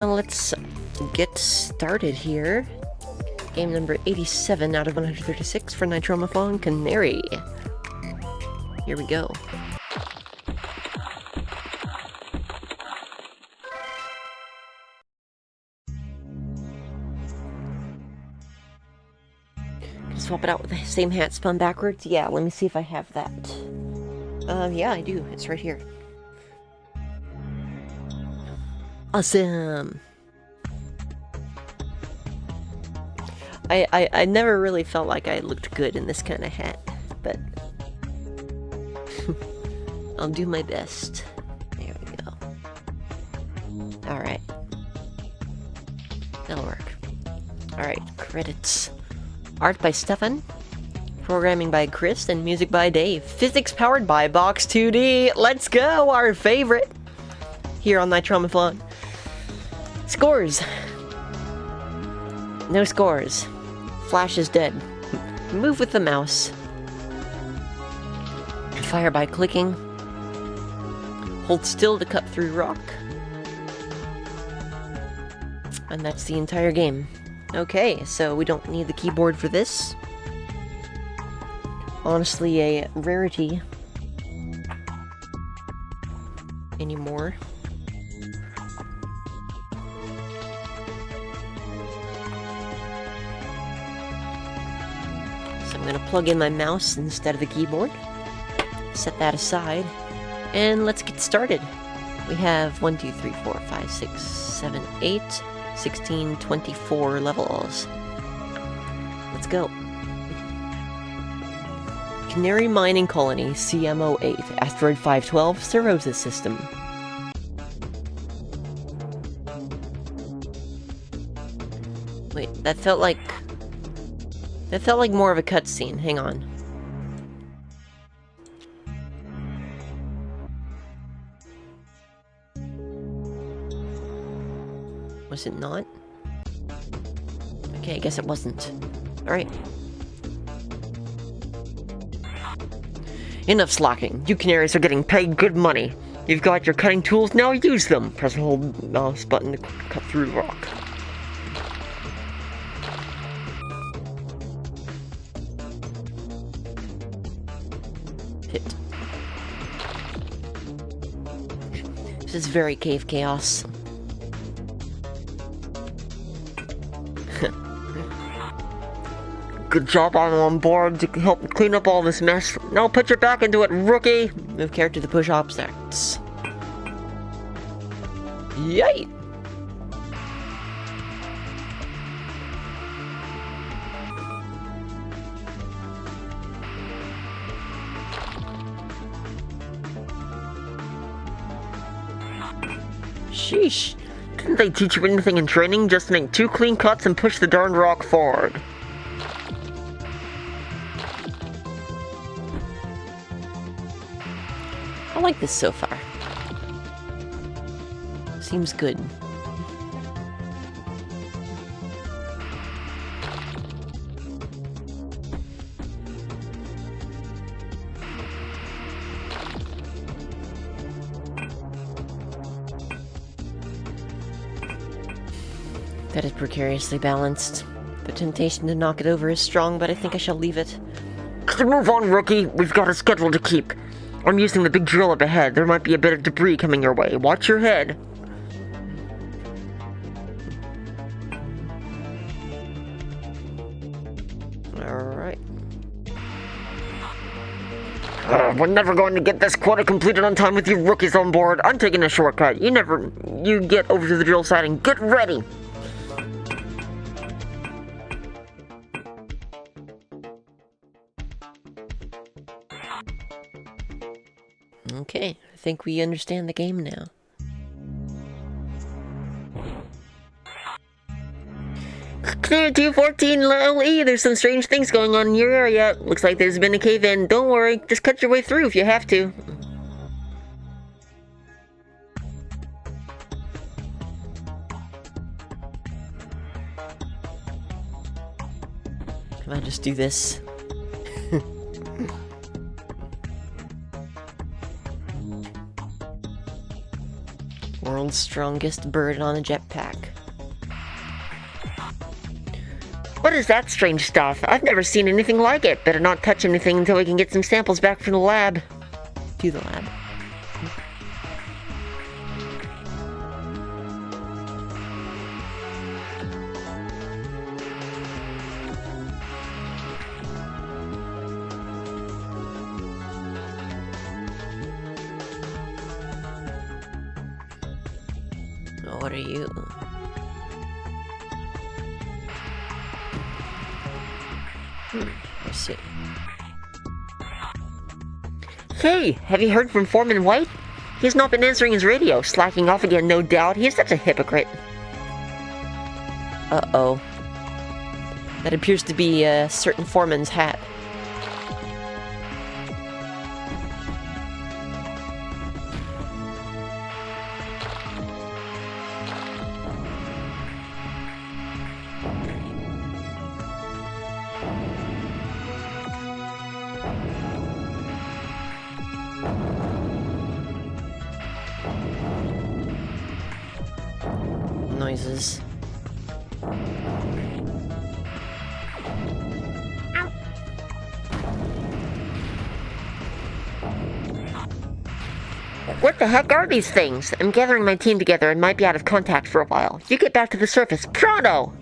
Let's get started here. Game number 87 out of 136 for Nitromeathlon Canary. Here we go. Can swap it out with the same hat spun backwards? Yeah, let me see if I have that. Yeah, I do. It's right here. Awesome! I never really felt like I looked good in this kind of hat, but I'll do my best. There we go. Alright. That'll work. Alright, credits. Art by Stefan. Programming by Chris and music by Dave. Physics powered by Box 2D. Let's go! Our favorite! Here on Nitromeathlon. Scores! No scores. Flash is dead. Move with the mouse. Fire by clicking. Hold still to cut through rock. And that's the entire game. Okay, so we don't need the keyboard for this. Honestly, a rarity anymore. I'm going to plug in my mouse instead of the keyboard. Set that aside. And let's get started. We have 1, 2, 3, 4, 5, 6, 7, 8, 16, 24 levels. Let's go. Canary Mining Colony, CMO8, Asteroid 512, Cirrhosis System. Wait, that felt like more of a cutscene. Hang on. Was it not? Okay, I guess it wasn't. Alright. Enough slacking. You canaries are getting paid good money. You've got your cutting tools, now use them. Press and hold mouse button to cut through rock. Hit. This is very cave chaos. Good job, I'm on board to help clean up all this mess. Now put your back into it, rookie! Move character to push objects. Yay! Sheesh. Didn't they teach you anything in training? Just make 2 clean cuts and push the darn rock forward. I like this so far. Seems good. That is precariously balanced. The temptation to knock it over is strong, but I think I shall leave it. Move on, rookie! We've got a schedule to keep. I'm using the big drill up ahead. There might be a bit of debris coming your way. Watch your head. Alright. We're never going to get this quota completed on time with you rookies on board. I'm taking a shortcut. You get over to the drill site and get ready! Okay, I think we understand the game now. Clear 214 LE, there's some strange things going on in your area. Looks like there's been a cave-in. Don't worry, just cut your way through if you have to. Can I just do this? world's strongest bird on a jetpack. What is that strange stuff? I've never seen anything like it. Better not touch anything until we can get some samples back from the lab. To the lab. What are you? I see. Hey, have you heard from Foreman White? He's not been answering his radio, slacking off again, no doubt. He's such a hypocrite. Uh-oh. That appears to be a certain foreman's hat. Noises. What the heck are these things? I'm gathering my team together and might be out of contact for a while. You get back to the surface, pronto!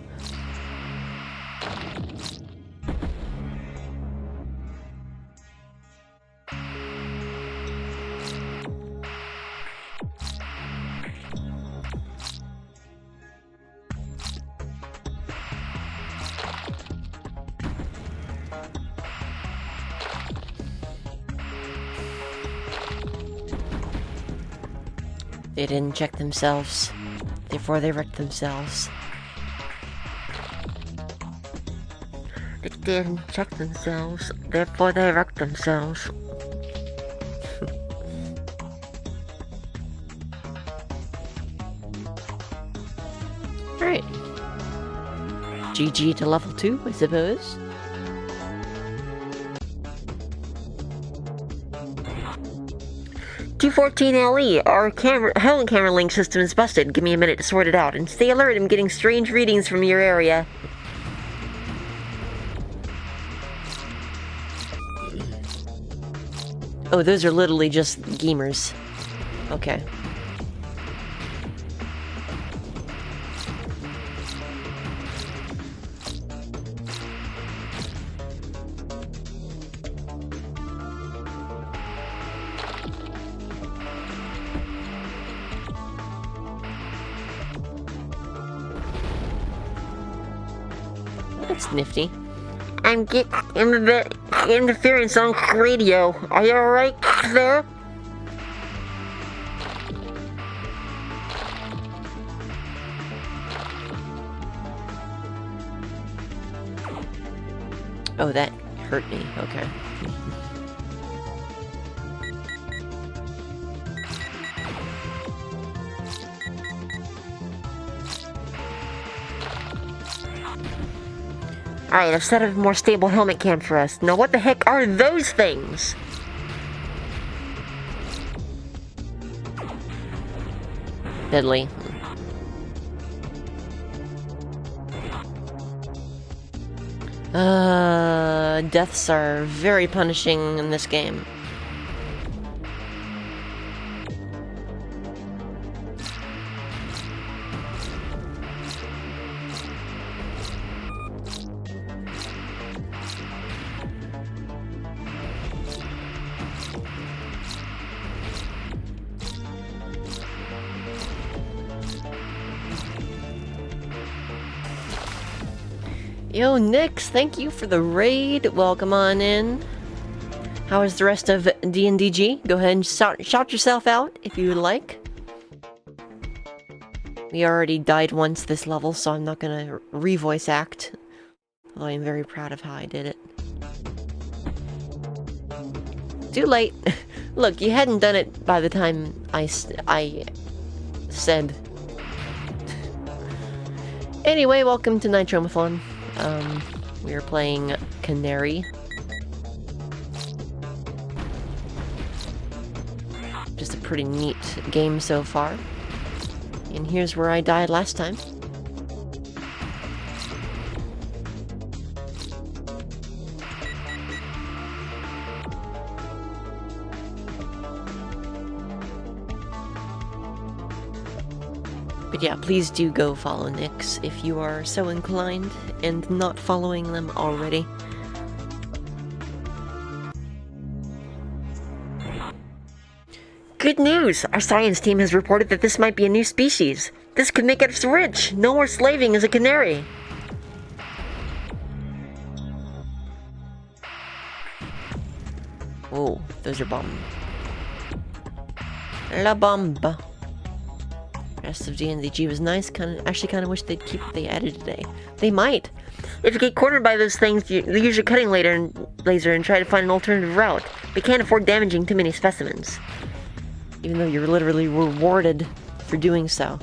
They didn't check themselves, therefore they wrecked themselves. They didn't check themselves, therefore they wrecked themselves. Alright. GG to level 2, I suppose. LE, our Helen camera link system is busted. Give me a minute to sort it out, and stay alert, I'm getting strange readings from your area. Oh, those are literally just gamers. Okay. That's nifty. I'm getting a bit interference on radio. Are you alright there? Oh, that hurt me. Okay. Alright, I've set up a more stable helmet cam for us. Now what the heck are those things? Deadly. Deaths are very punishing in this game. Yo, Nix, thank you for the raid. Welcome on in. How is the rest of D&DG? Go ahead and shout yourself out if you would like. We already died once this level, so I'm not gonna re-voice act. Although I'm very proud of how I did it. Too late. Look, you hadn't done it by the time I said. Anyway, welcome to Nitromeathlon. We are playing Canary. Just a pretty neat game so far. And here's where I died last time. But yeah, please do go follow Nyx if you are so inclined and not following them already. Good news! Our science team has reported that this might be a new species. This could make us rich! No more slaving as a canary! Oh, those are bomb. La bomba. Rest of DNDG was nice. Actually kind of wish they'd keep what they added today. They might. If you get cornered by those things, you use your cutting laser and try to find an alternative route. We can't afford damaging too many specimens. Even though you're literally rewarded for doing so.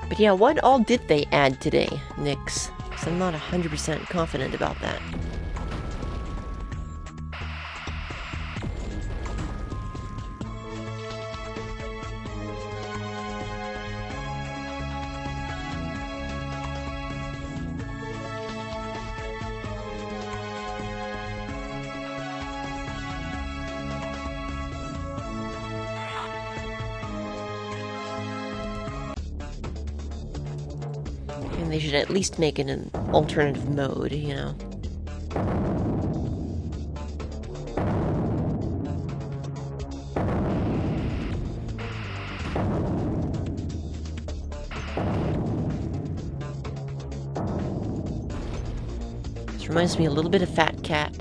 But yeah, what all did they add today, Nyx? Because I'm not 100% confident about that. And they should at least make it an alternative mode, you know? This reminds me a little bit of Fat Cat.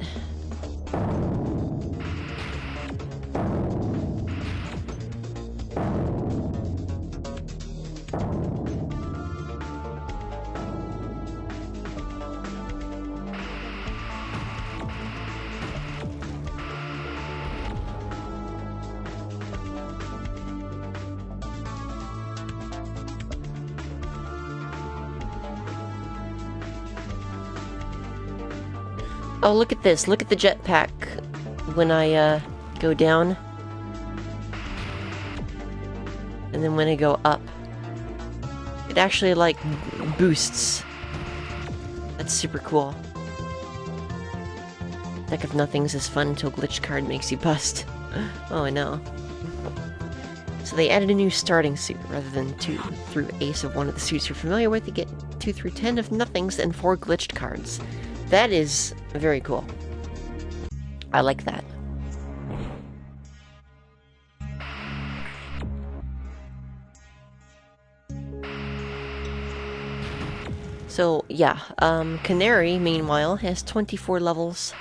Oh, look at this. Look at the jetpack when I go down. And then when I go up. It actually, like, boosts. That's super cool. Deck of Nothings is fun until glitch card makes you bust. Oh, I know. So they added a new starting suit. Rather than 2 through ace of one of the suits you're familiar with, you get 2 through 10 of Nothings and 4 glitched cards. That is very cool. I like that. So, yeah, Canary, meanwhile, has 24 levels.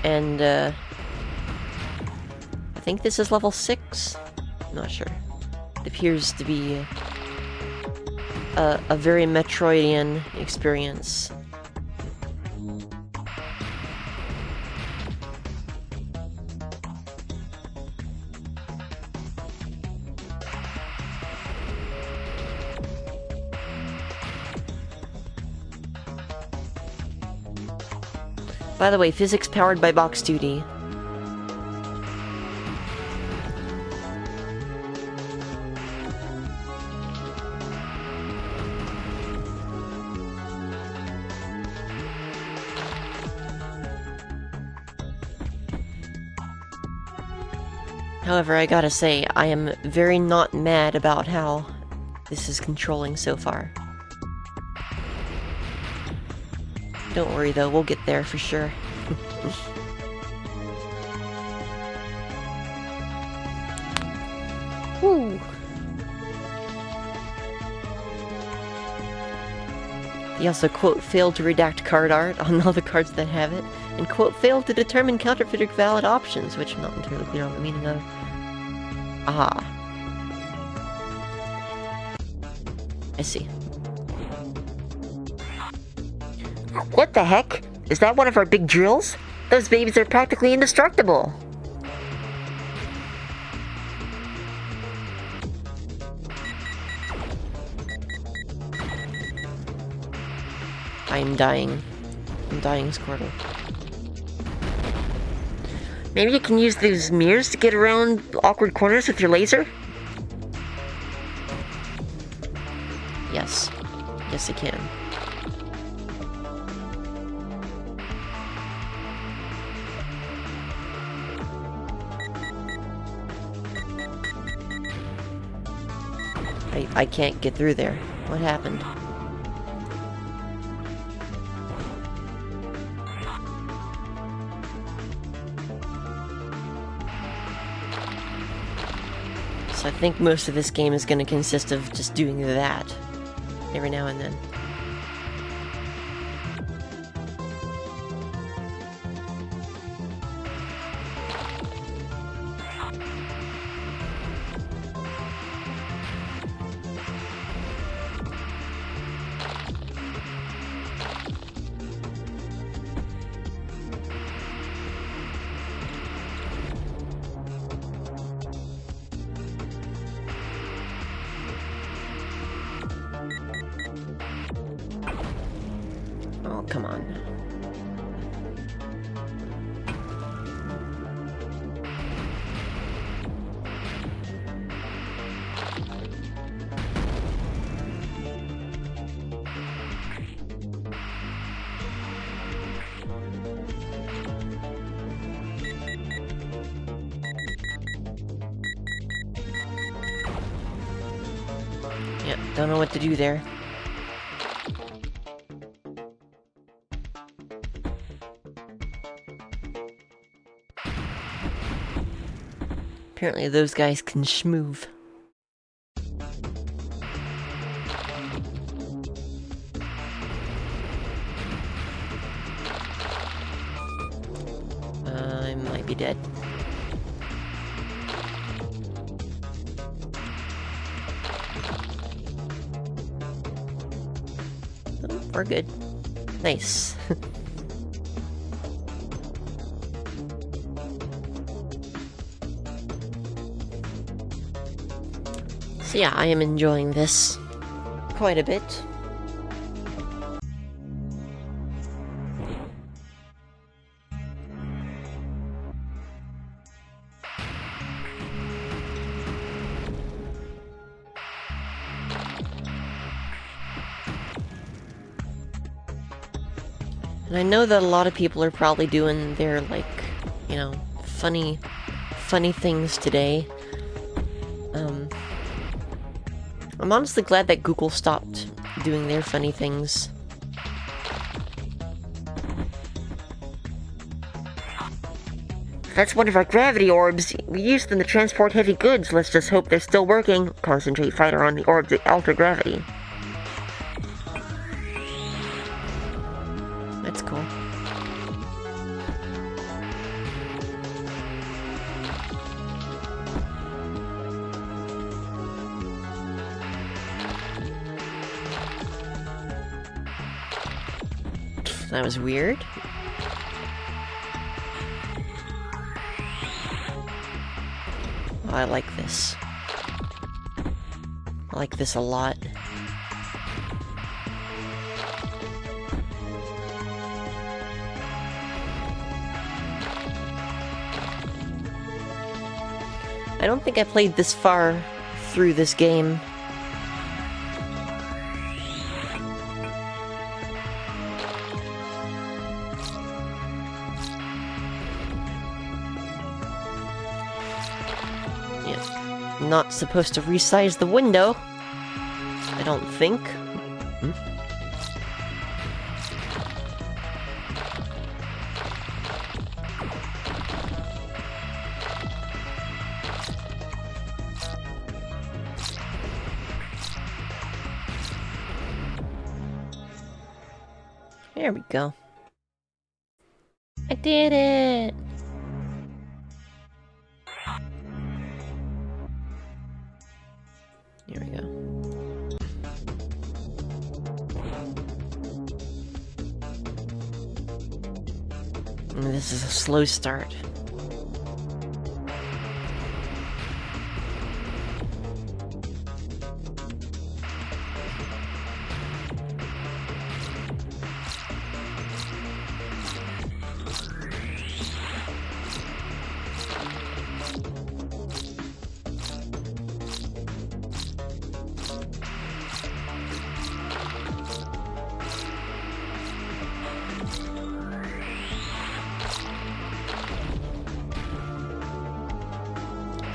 And, I think this is level 6? Not sure. It appears to be a very Metroidian experience. By the way, physics powered by Box Duty. However, I gotta say, I am very not mad about how this is controlling so far. Don't worry though, we'll get there for sure. Woo! He also, quote, failed to redact card art on all the cards that have it, and, quote, failed to determine counterfeit valid options, which I'm not entirely clear on the meaning of. Aha. I see. What the heck? Is that one of our big drills? Those babies are practically indestructible. I'm dying. I'm dying, Squirtle. Maybe you can use those mirrors to get around awkward corners with your laser? Yes. Yes, I can. I can't get through there. What happened? So I think most of this game is going to consist of just doing that every now and then. Oh, come on. Yeah, don't know what to do there. Apparently those guys can schmoove. I might be dead. Oh, we're good. Nice. So yeah, I am enjoying this quite a bit. And I know that a lot of people are probably doing their, like, you know, funny things today. I'm honestly glad that Google stopped doing their funny things. That's one of our gravity orbs. We used them to transport heavy goods. Let's just hope they're still working. Concentrate fighter on the orb's alter gravity. That's cool. That was weird. Oh, I like this. I like this a lot. I don't think I played this far through this game. Not supposed to resize the window, I don't think. There we go. I did it! Here we go. This is a slow start.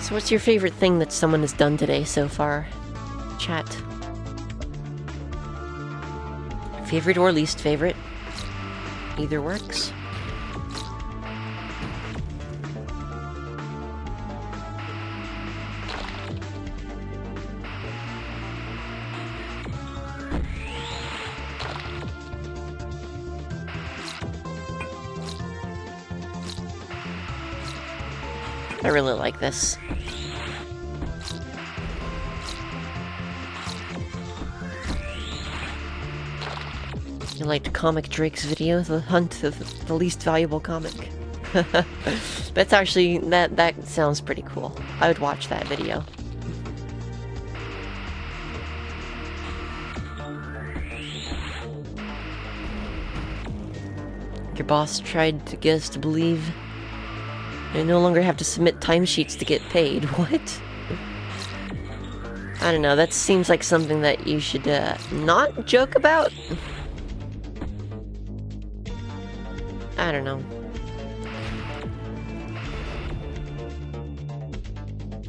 So what's your favorite thing that someone has done today so far? Chat. Favorite or least favorite? Either works. I really like this. You liked Comic Drake's video, The Hunt of the Least Valuable Comic. That's actually, that sounds pretty cool. I would watch that video. Your boss tried to get us to believe you no longer have to submit timesheets to get paid. What? I don't know, that seems like something that you should not joke about. I don't know.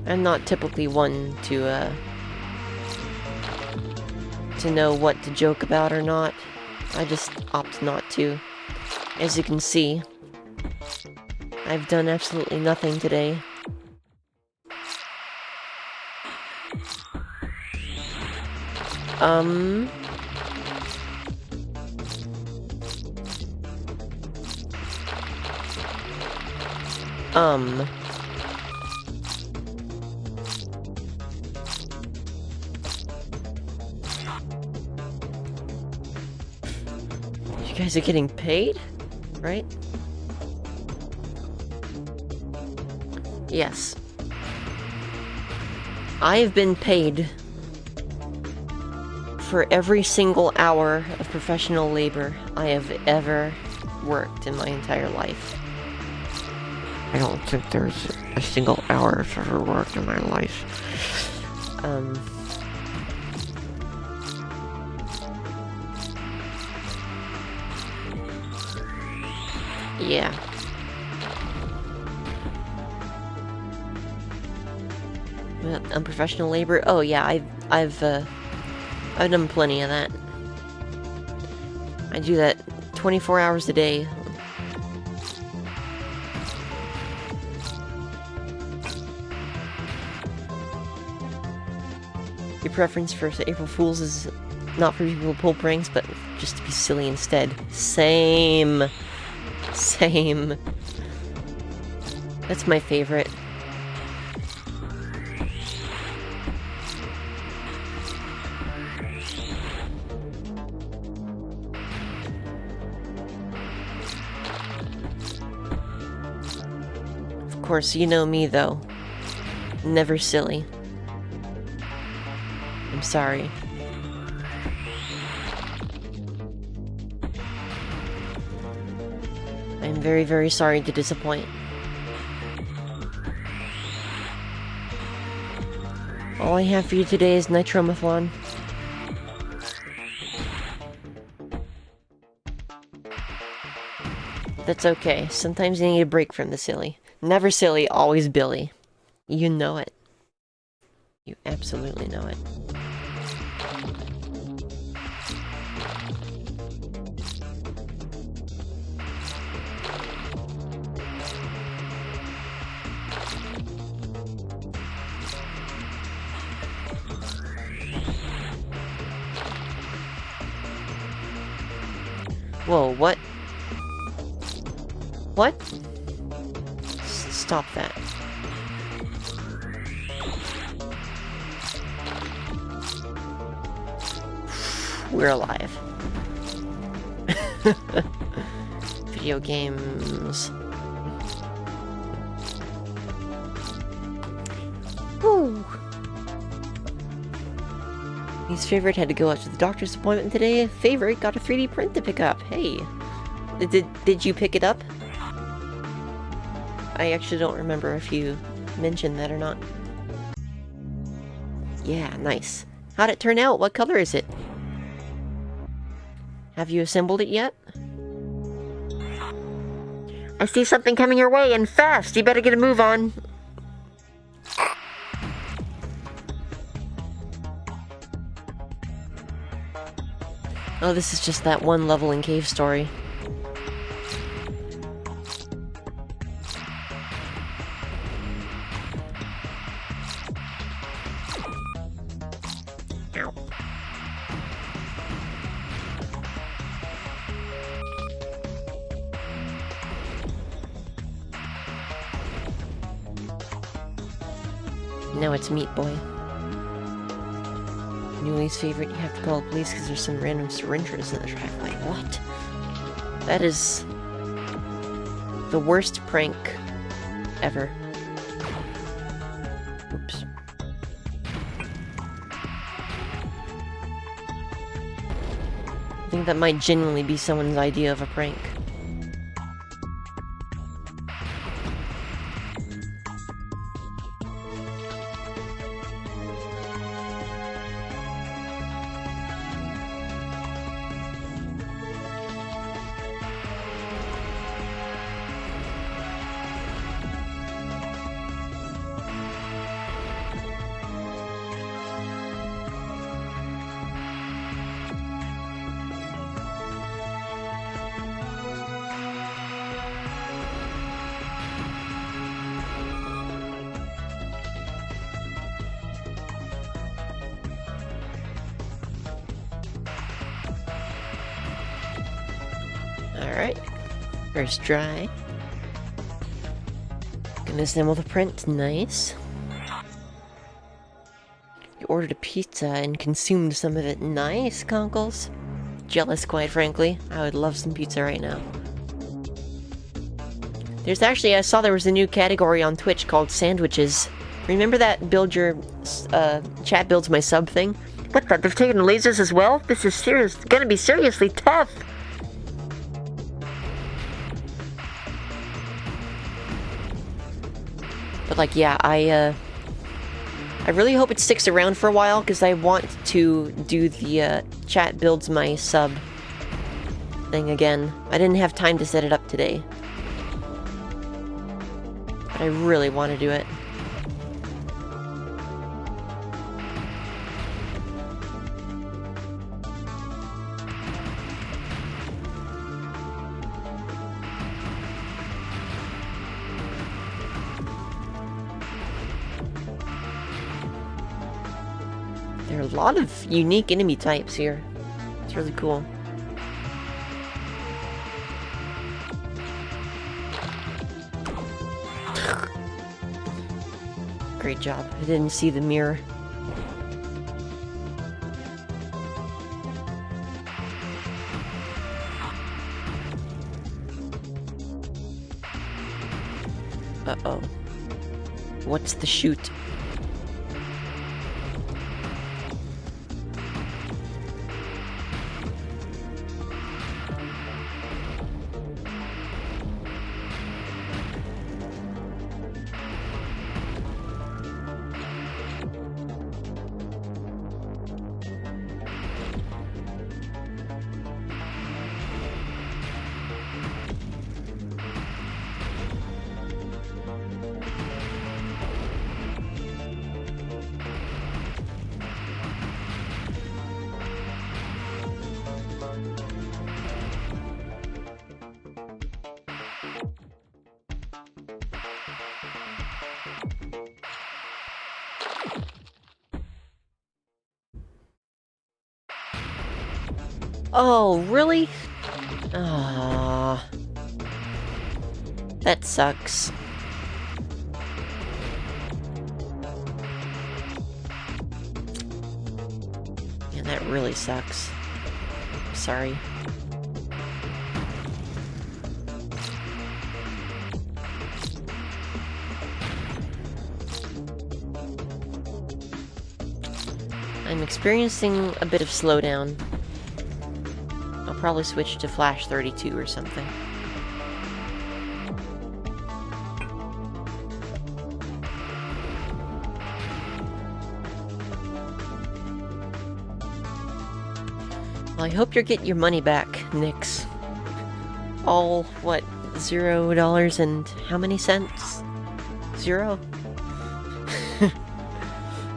I'm not typically one to know what to joke about or not. I just opt not to. As you can see, I've done absolutely nothing today. You guys are getting paid, right? Yes. I've been paid for every single hour of professional labor I have ever worked in my entire life. I don't think there's a single hour I've ever worked in my life. Yeah. Well, unprofessional labor? Oh yeah, I've done plenty of that. I do that 24 hours a day. Your preference for April Fools is not for people to pull pranks, but just to be silly instead. Same. Same. That's my favorite. Of course, you know me though. Never silly. I'm sorry. I'm very, very sorry to disappoint. All I have for you today is Nitromeathlon. That's okay. Sometimes you need a break from the silly. Never silly, always Billy. You know it. You absolutely know it. Whoa, what? What? Stop that. We're alive. video games. Woo! His favorite had to go out to the doctor's appointment today. Favorite got a 3D print to pick up. Hey. Did you pick it up? I actually don't remember if you mentioned that or not. Yeah, nice. How'd it turn out? What color is it? Have you assembled it yet? I see something coming your way, and fast! You better get a move on. Oh, this is just that one level in Cave Story. Ow. Now it's Meat Boy. Newly's favorite, you have to call the police because there's some random syringes in the driveway. What? That is the worst prank ever. Oops. I think that might genuinely be someone's idea of a prank. Alright. First try. Gonna assemble the print. Nice. You ordered a pizza and consumed some of it. Nice, Conkles. Jealous, quite frankly. I would love some pizza right now. There's actually, I saw there was a new category on Twitch called sandwiches. Remember that build your, chat builds my sub thing? What the? They've taken lasers as well? This is gonna be seriously tough! But like, yeah, I really hope it sticks around for a while, because I want to do the, chat builds my sub thing again. I didn't have time to set it up today. But I really want to do it. There are a lot of unique enemy types here. It's really cool. Great job. I didn't see the mirror. Uh-oh. What's the shoot? Oh, really? Ah, that sucks. Man, that really sucks. Sorry. I'm experiencing a bit of slowdown. I'll probably switch to Flash 32 or something. Well, I hope you're getting your money back, Nix. All, what, $0 and how many cents? 0?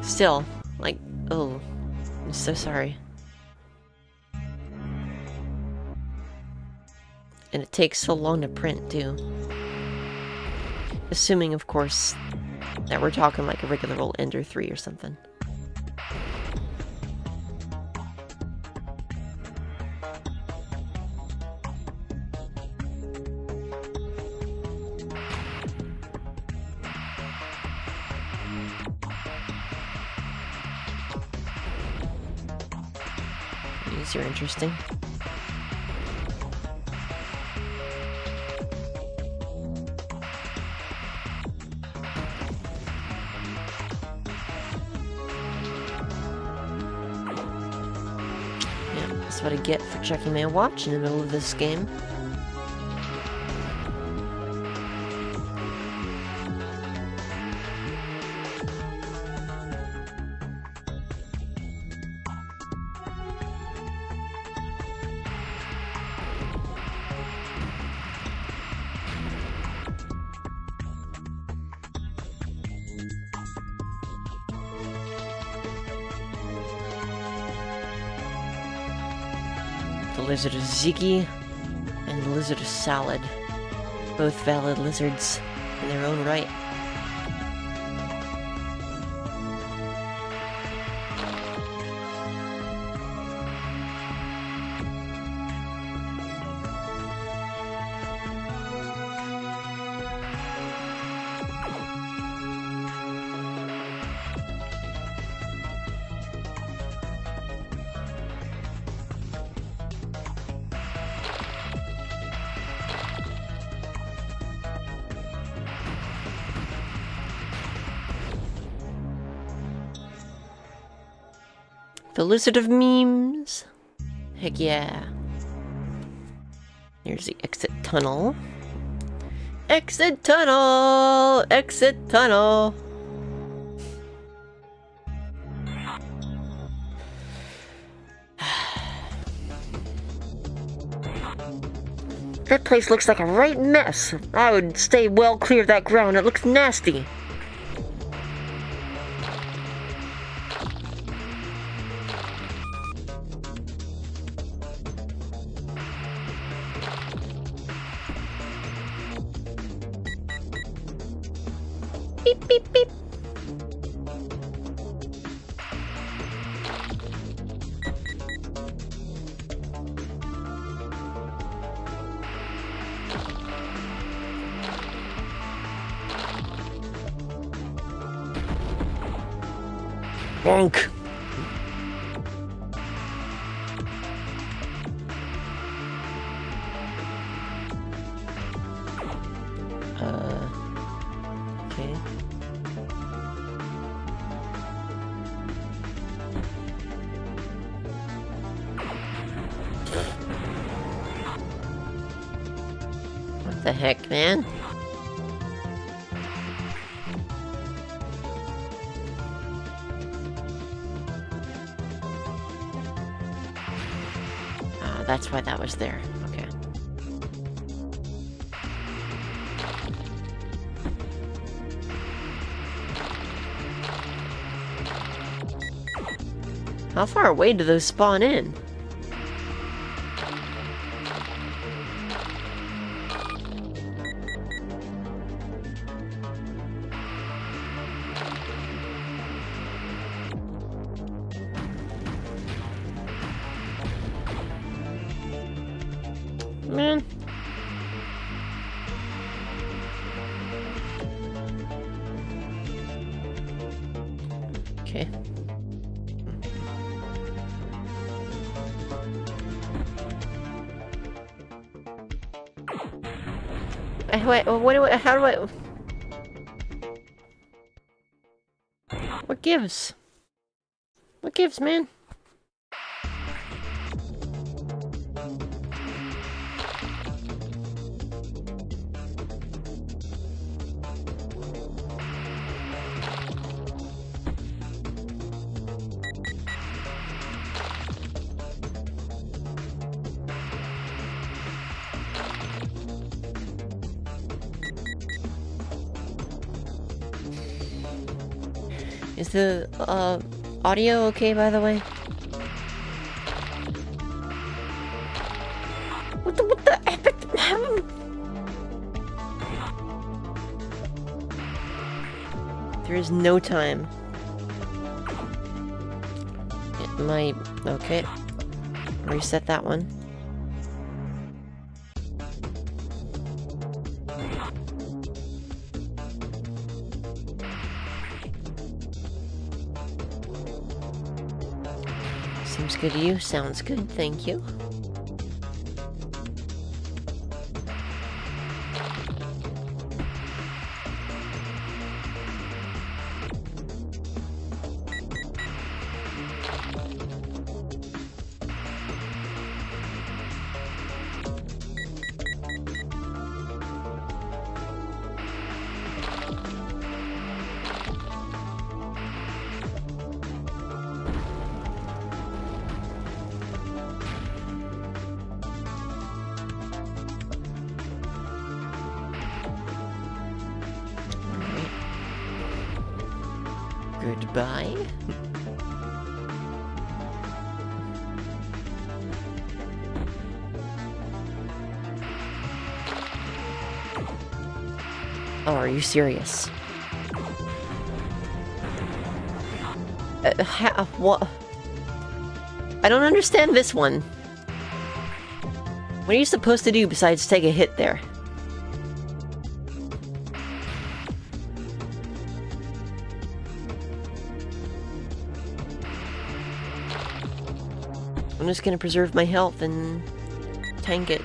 Still, like, oh, I'm so sorry. And it takes so long to print, too. Assuming, of course, that we're talking like a regular old Ender 3 or something. These are interesting. That's what I get for checking my watch in the middle of this game. The lizard of Ziggy and the lizard of Salad. Both valid lizards in their own right. The lizard of memes. Heck yeah. Here's the exit tunnel. Exit tunnel! Exit tunnel! That place looks like a right mess. I would stay well clear of that ground. It looks nasty. Beep, beep, beep. Bonk. Okay. What the heck, man? That's why that was there. Okay. How far away do those spawn in? Man. Okay. How do I... What gives? What gives, man? Is the audio okay, by the way? What the There is no time. It might... Okay. Reset that one. Seems good to you. Sounds good. Thank you. Goodbye. Oh, are you serious? What? I don't understand this one. What are you supposed to do besides take a hit there? I'm just gonna preserve my health and tank it.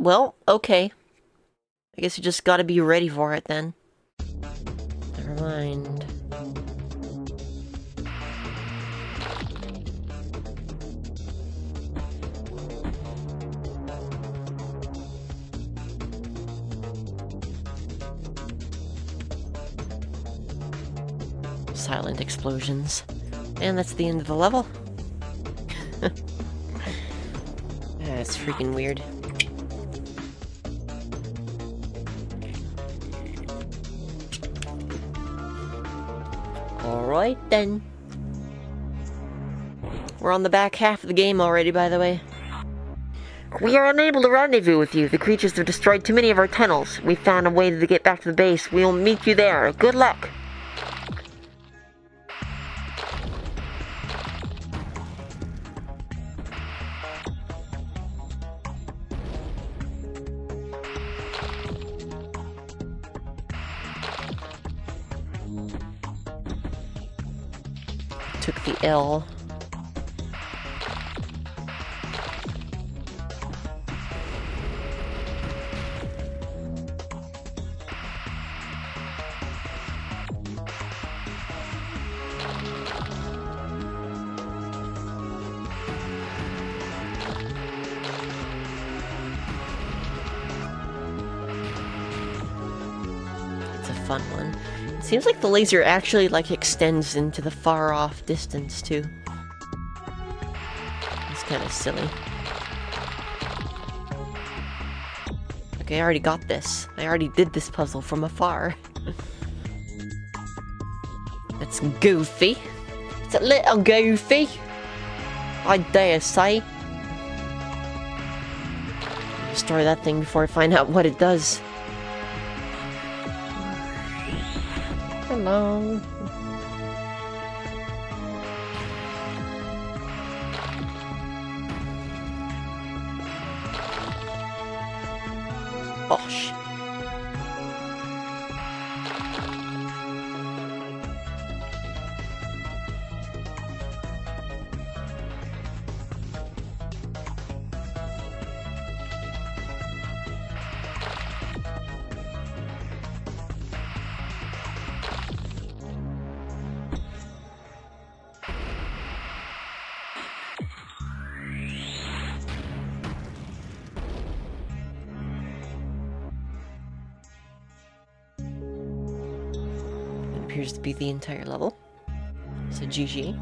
Well, okay. I guess you just gotta be ready for it then. Never mind. Silent explosions. And that's the end of the level. That's freaking weird. Alright then. We're on the back half of the game already, by the way. We are unable to rendezvous with you. The creatures have destroyed too many of our tunnels. We found a way to get back to the base. We will meet you there. Good luck. Took the L. It's a fun one. It seems like the laser actually, like, extends into the far-off distance, too. It's kind of silly. Okay, I already got this. I already did this puzzle from afar. That's goofy. It's a little goofy, I dare say. Just destroy that thing before I find out what it does. Hello. Oh, shit. Appears to be the entire level. So GG.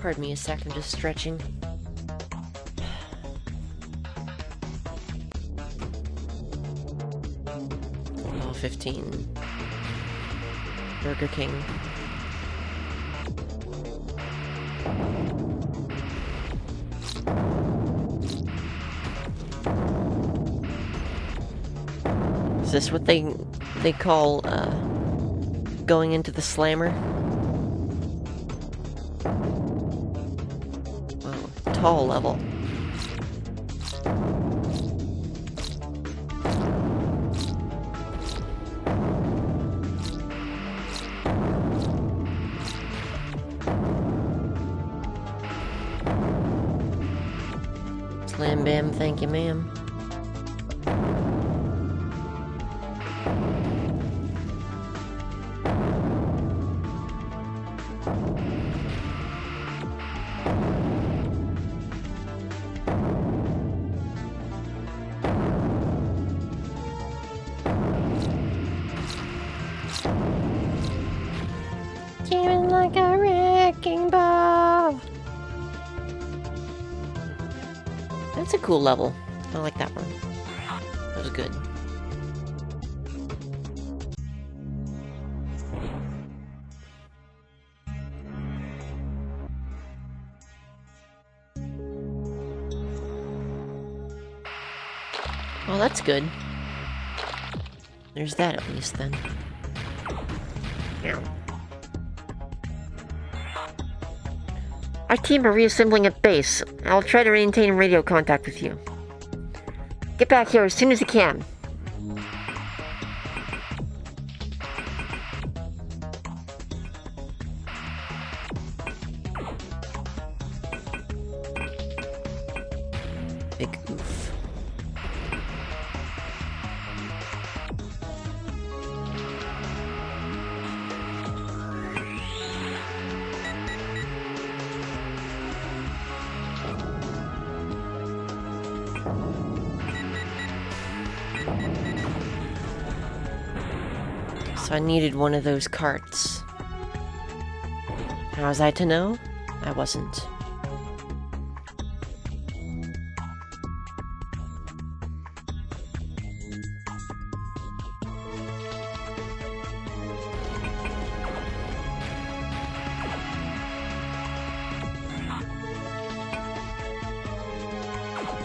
Pardon me a sec, I'm just stretching. Level 15. Burger King. Is this what they call going into the slammer? Wow, tall level. Slam bam, thank you, ma'am. Tearing like a wrecking ball. That's a cool level. I like that one. That was good. Well, that's good. There's that at least then. Meow. Our team are reassembling at base. I'll try to maintain radio contact with you. Get back here as soon as you can. Big oof. So I needed one of those carts. How was I to know? I wasn't.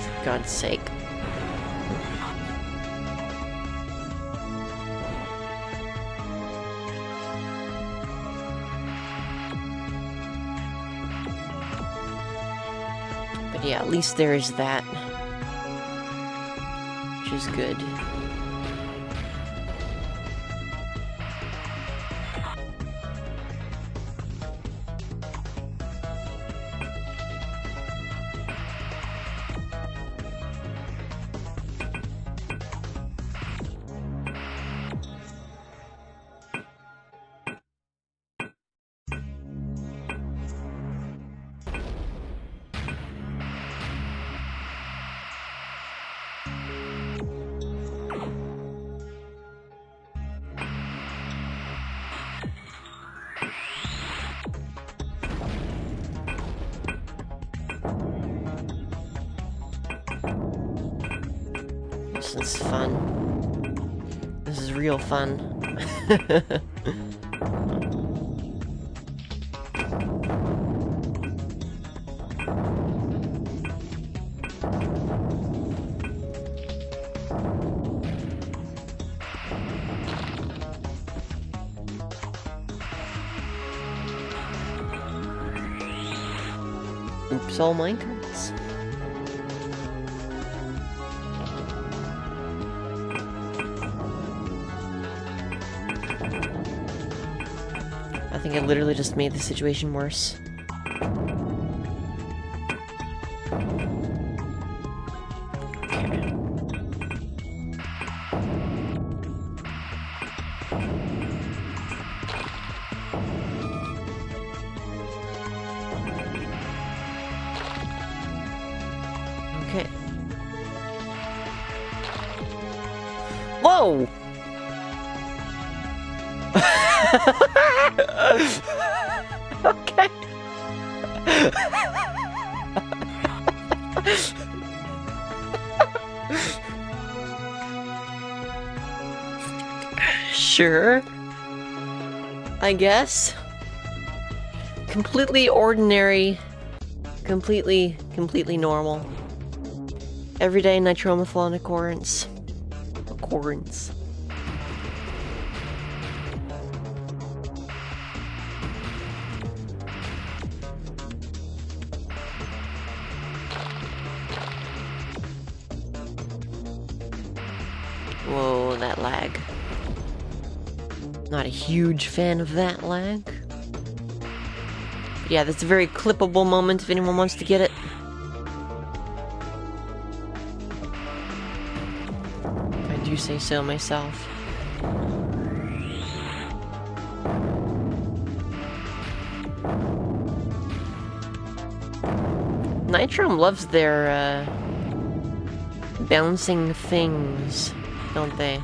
For God's sake. But yeah, at least there is that. Which is good. This is fun. This is real fun. Oops, all minecarts. I think I literally just made the situation worse. Okay. Whoa! Okay. Sure. I guess. Completely ordinary. Completely normal. Everyday Nitromeathlon occurrence. Whoa, that lag. Not a huge fan of that lag. Yeah, that's a very clippable moment if anyone wants to get it. I do say so myself. Nitrome loves their, bouncing things, don't they?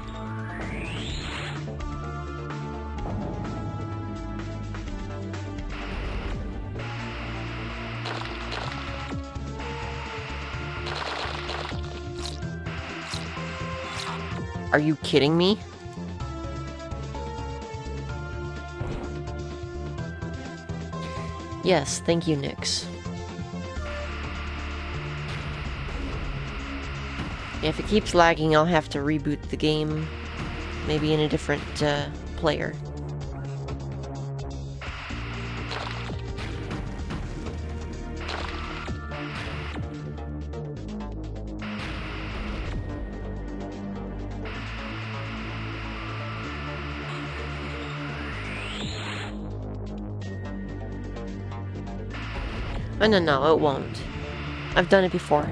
Are you kidding me? Yes, thank you, Nyx. Yeah, if it keeps lagging, I'll have to reboot the game. Maybe in a different, player. Oh, no, it won't. I've done it before.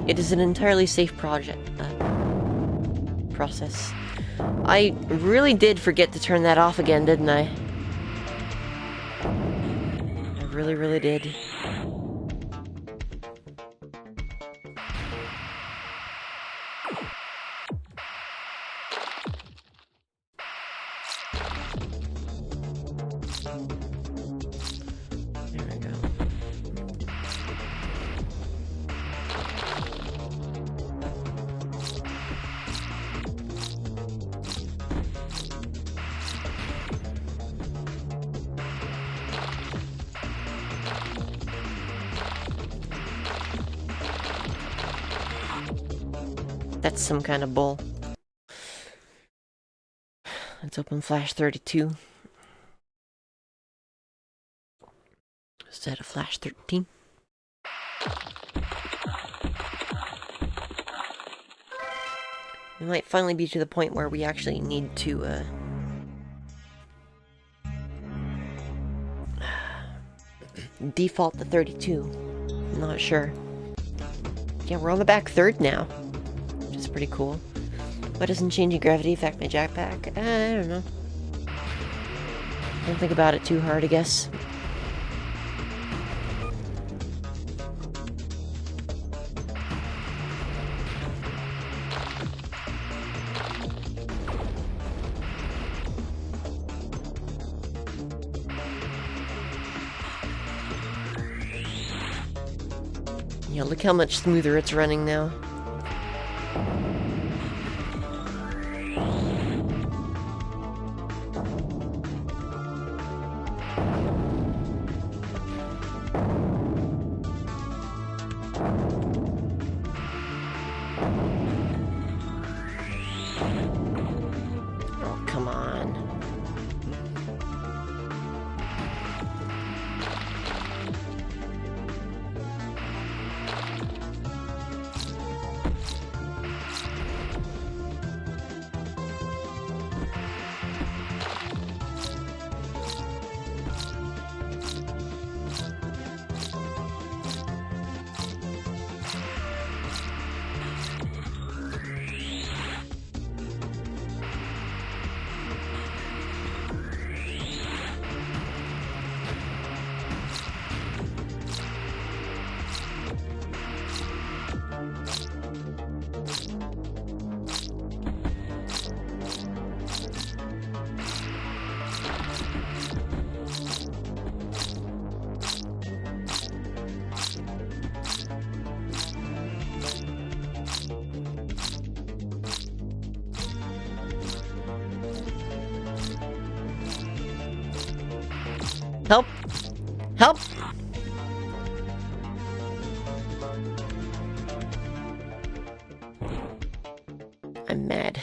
It is an entirely safe project, process. I really did forget to turn that off again, didn't I? I really did. There we go. That's some kind of bull. Let's open Flash 32 instead of Flash 13. We might finally be to the point where we actually need to, default to 32. I'm not sure. Yeah, we're on the back third now, which is pretty cool. Why doesn't changing gravity affect my jetpack? I don't know. Don't think about it too hard, I guess. Yeah, look how much smoother it's running now. Oh, come on. Help! Help! I'm mad.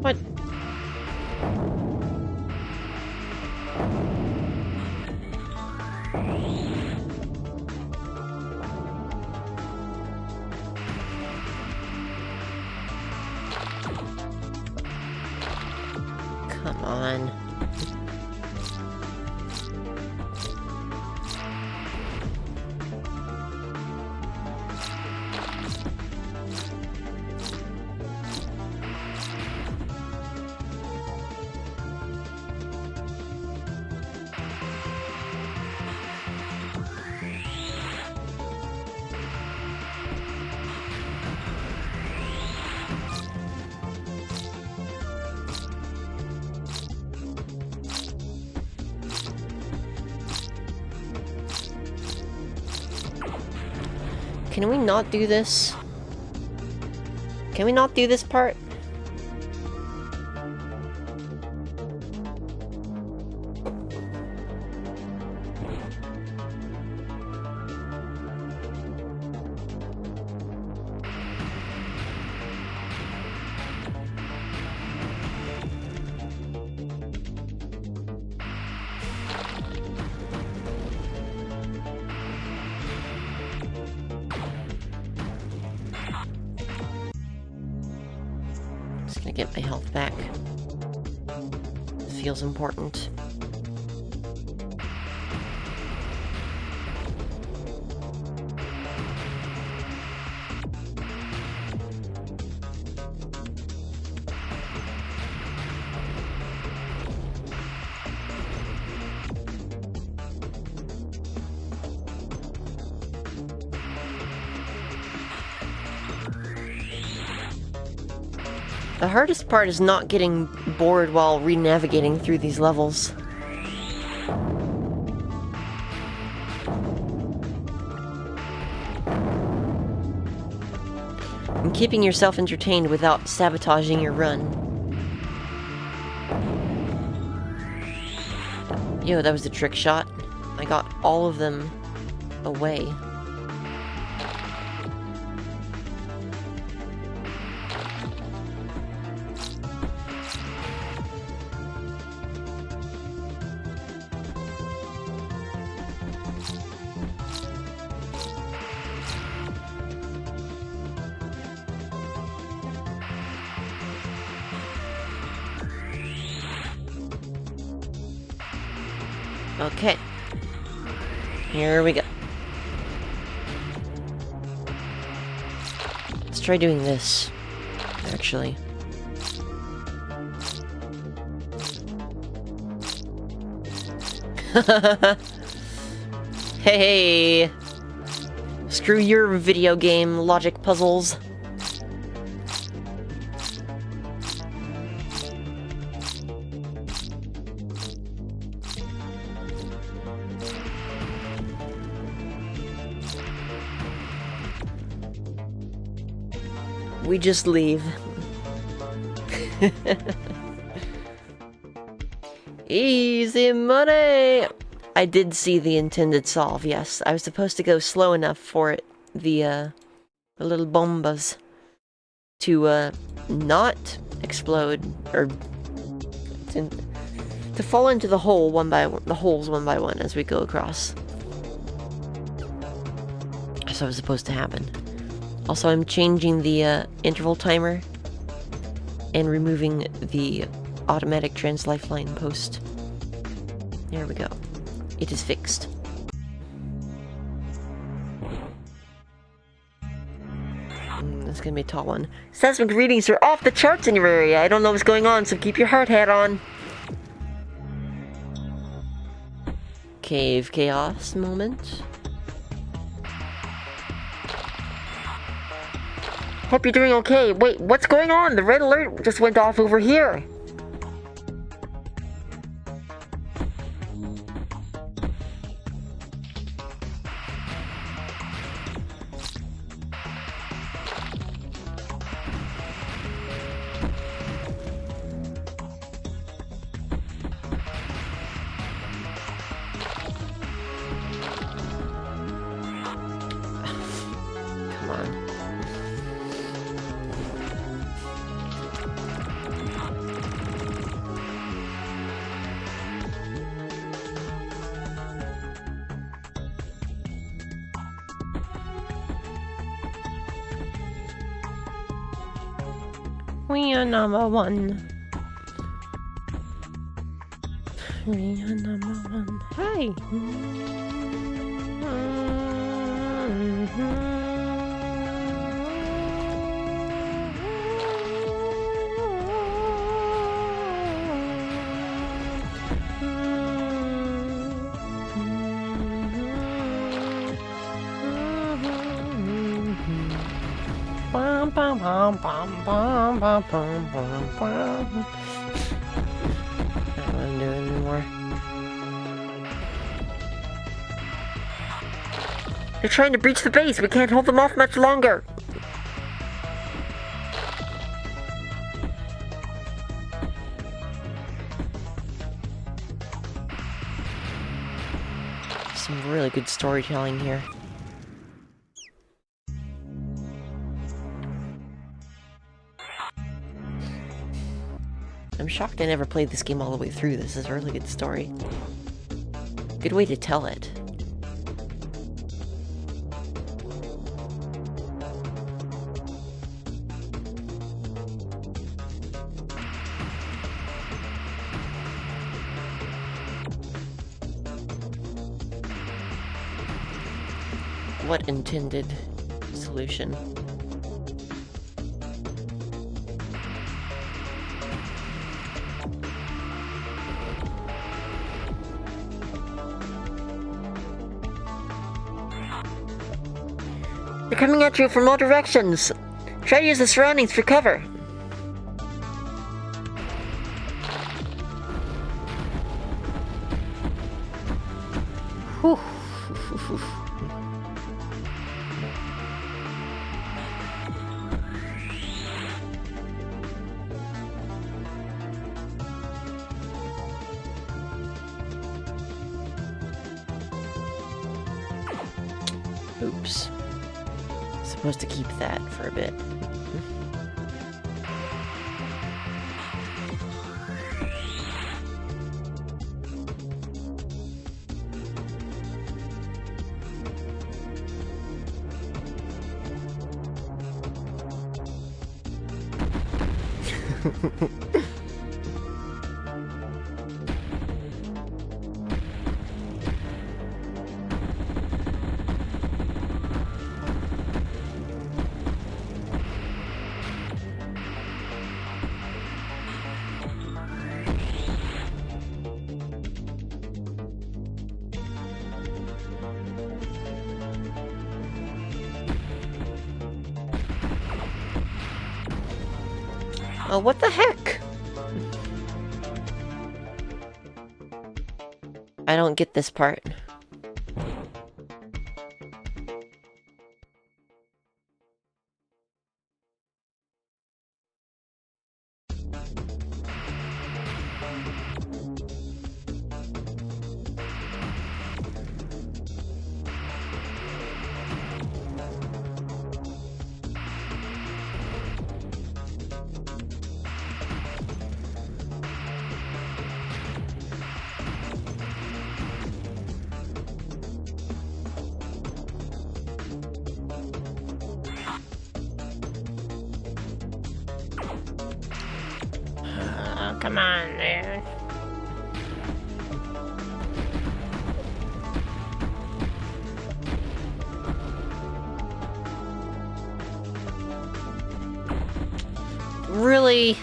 What? Come on. Can we not do this? Can we not do this part? Just gonna get my health back. It feels important. The hardest part is not getting bored while re-navigating through these levels. And keeping yourself entertained without sabotaging your run. Yo, that was a trick shot. I got all of them away. Okay. Here we go. Let's try doing this, actually. Hey! Screw your video game logic puzzles. We just leave. Easy money! I did see the intended solve, yes. I was supposed to go slow enough for it, the little bombas to, not explode, or to fall into the hole the holes one by one as we go across. So it was supposed to happen. Also, I'm changing the, interval timer and removing the automatic trans-lifeline post. There we go. It is fixed. That's gonna be a tall one. Seismic readings are off the charts in your area. I don't know what's going on, so keep your hard hat on. Cave chaos moment. Hope you're doing okay. Wait, what's going on? The red alert just went off over here. Come on. We are number one. We are number one. Hi. Bum, bum, bum, bum, bum, bum, bum, bum, bum. I don't want to do it anymore. They're trying to breach the base. We can't hold them off much longer. Some really good storytelling here. I'm shocked I never played this game all the way through. This is a really good story. Good way to tell it. What intended solution? They're coming at you from all directions. Try to use the surroundings for cover. Whew. Oops. Supposed to keep that for a bit. Oh, what the heck? I don't get this part. Come on, man. Really?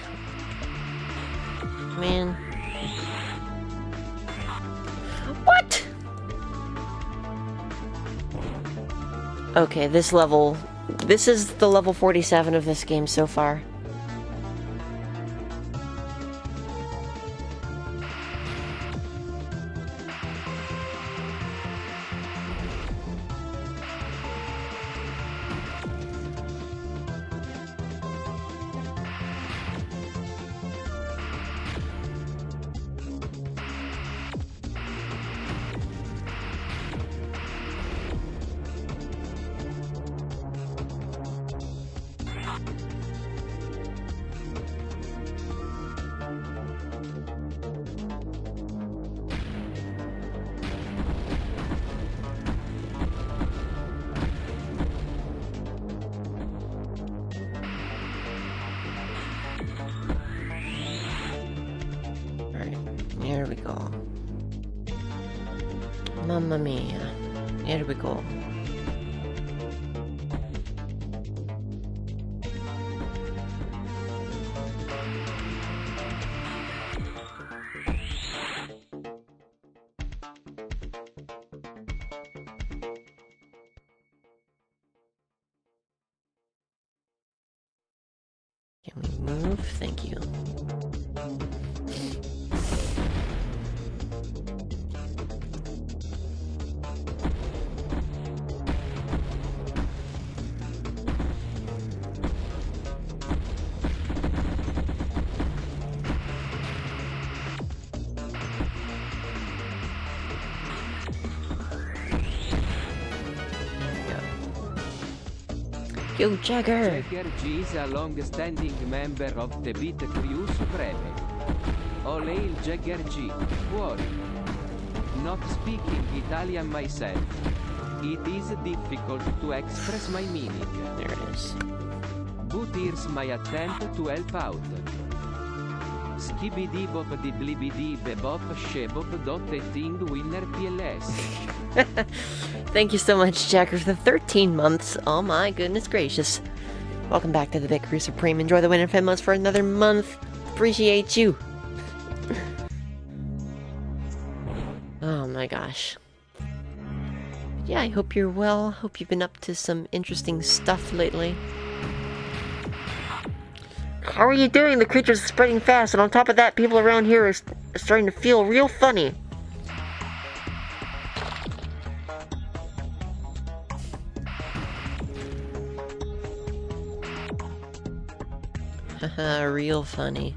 Man. What? Okay, this level... This is the level 47 of this game so far. Here we go. Mamma mia. Here we go. Can we move? Thank you. Yo, Jagger! Jagger G is a long-standing member of the Beat Crew Supreme. All hail Jagger G. Worry. Not speaking Italian myself. It is difficult to express my meaning. There it is. But here's my attempt to help out. Skibidi bop di blibidi bebop shebop dot a thing winner PLS. Thank you so much, Jagger, for the 13 months. Oh my goodness gracious. Welcome back to the Big Crew Supreme. Enjoy the winter months for another month. Appreciate you. Oh my gosh. Yeah, I hope you're well. Hope you've been up to some interesting stuff lately. How are you doing? The creatures are spreading fast, and on top of that, people around here are starting to feel real funny. Haha, real funny.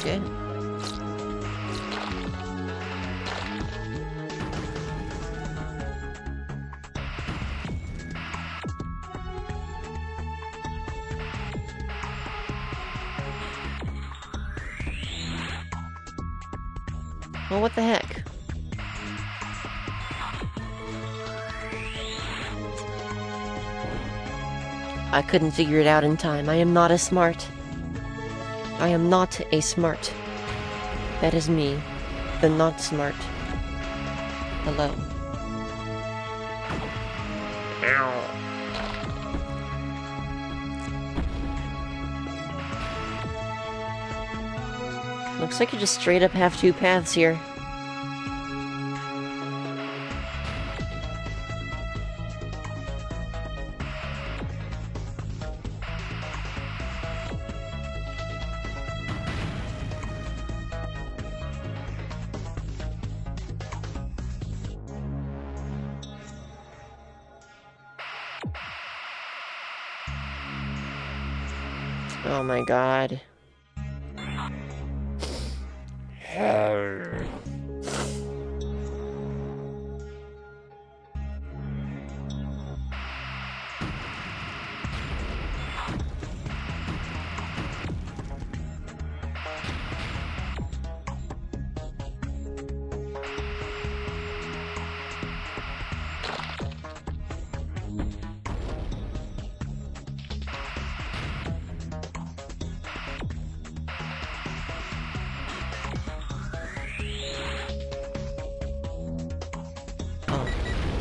Okay. Well, what the heck? I couldn't figure it out in time. I am not as smart. I am not a smart. That is me, the not smart. Hello. Looks like you just straight up have two paths here. Oh my god.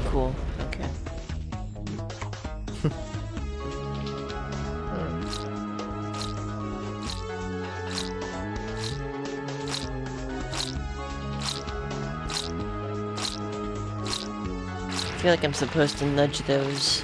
Cool. Okay. I feel like I'm supposed to nudge those.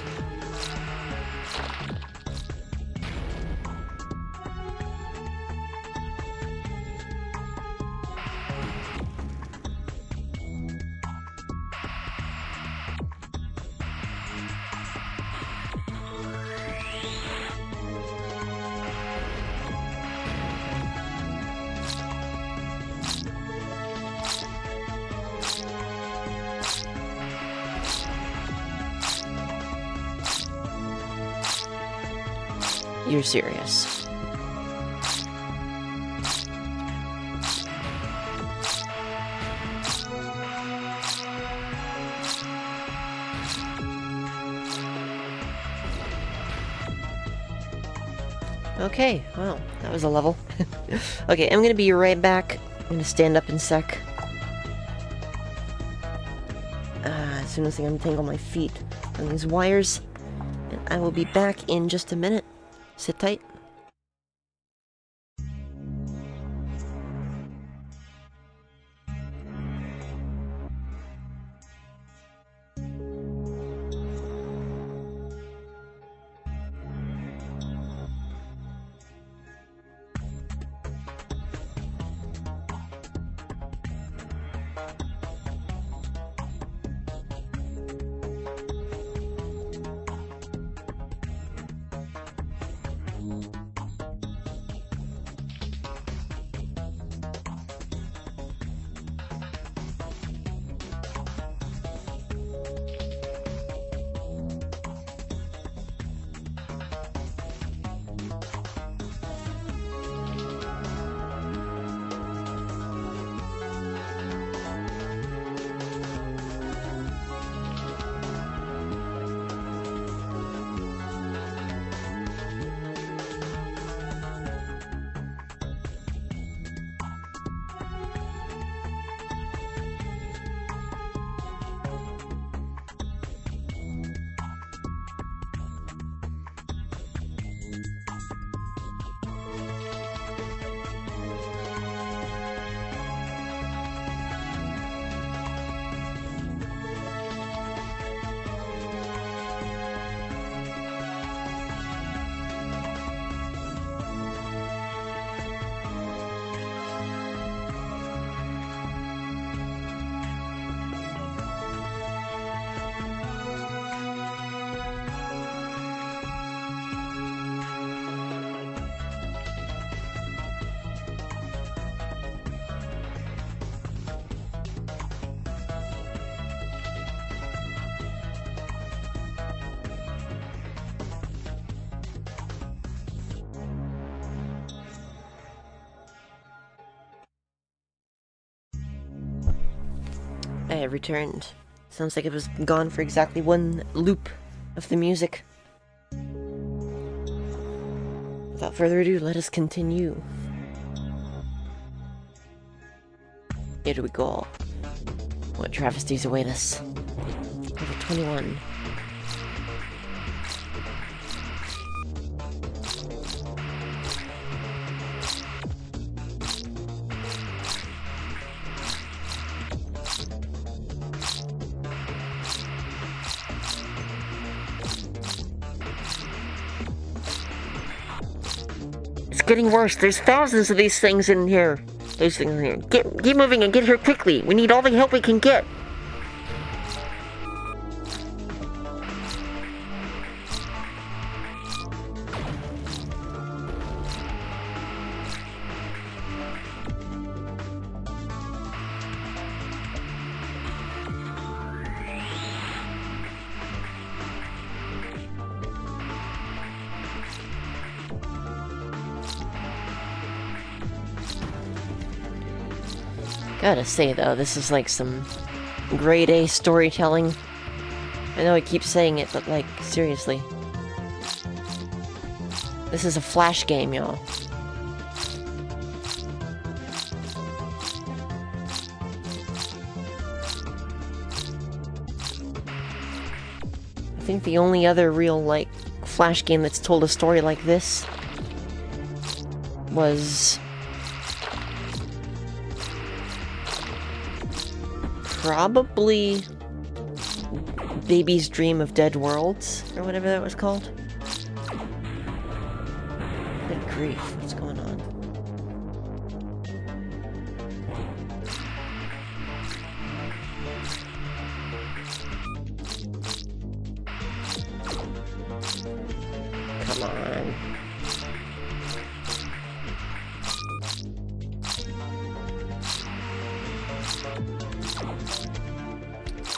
You're serious. Okay, well, that was a level. Okay, I'm gonna be right back. I'm gonna stand up in sec. As soon as I untangle my feet on these wires, and I will be back in just a minute. Sit tight. I have returned. Sounds like it was gone for exactly one loop of the music. Without further ado, let us continue. Here we go. What travesties await us? Level 21. It's getting worse. There's thousands of these things in here. Those things in here. Keep moving and get here quickly. We need all the help we can get. Gotta say, though, this is like some grade A storytelling. I know I keep saying it, but, like, seriously. This is a Flash game, y'all. I think the only other real, like, Flash game that's told a story like this was probably Baby's Dream of Dead Worlds, or whatever that was called. Good grief, what's going on? Come on.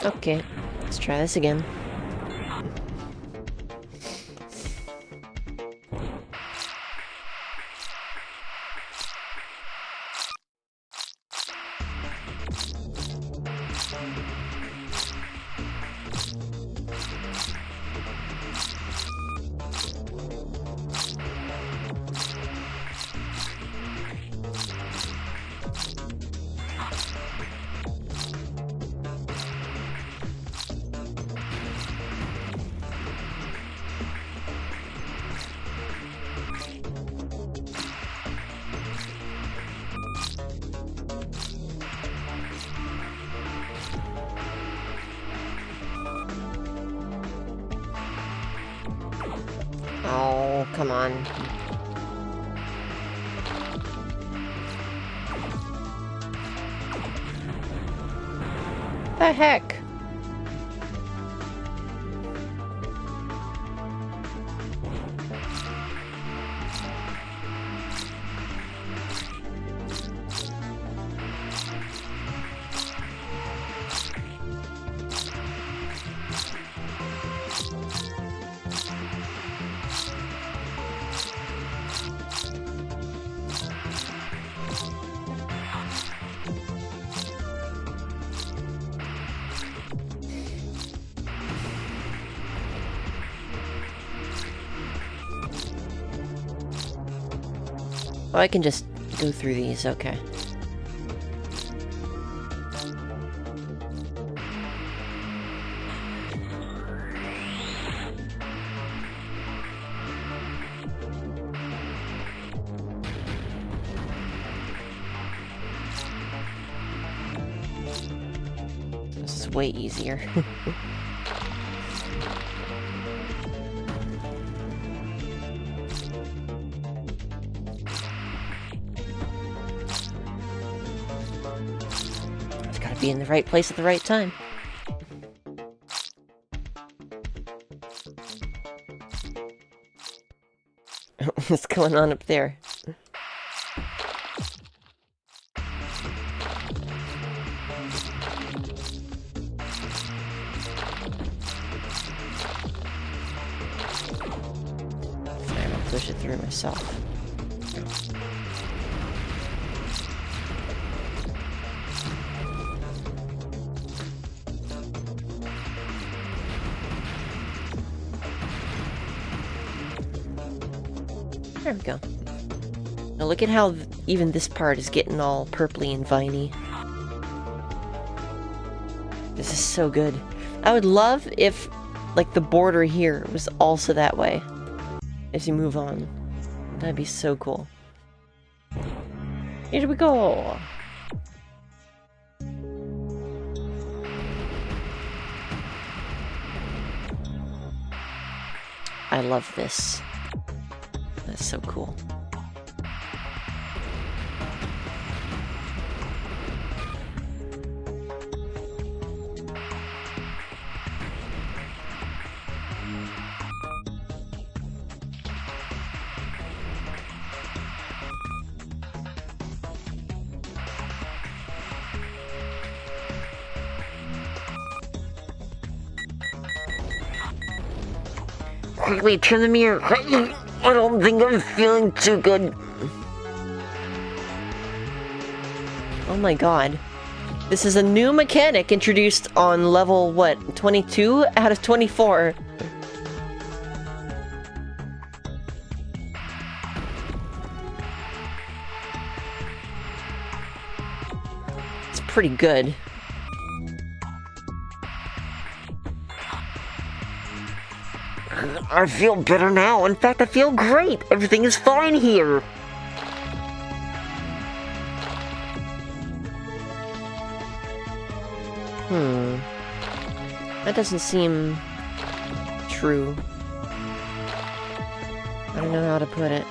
Okay, let's try this again. Oh, come on. The heck? Oh, I can just go through these, okay. This is way easier. Be in the right place at the right time. What's going on up there? Fine, I'll push it through myself. There we go. Now look at how even this part is getting all purpley and viney. This is so good. I would love if, like, the border here was also that way as you move on. That'd be so cool. Here we go! I love this. That's so cool. Quickly, turn the mirror. I don't think I'm feeling too good. Oh my god. This is a new mechanic introduced on level, what, 22 out of 24? It's pretty good. I feel better now. In fact, I feel great. Everything is fine here. That doesn't seem true. I don't know how to put it.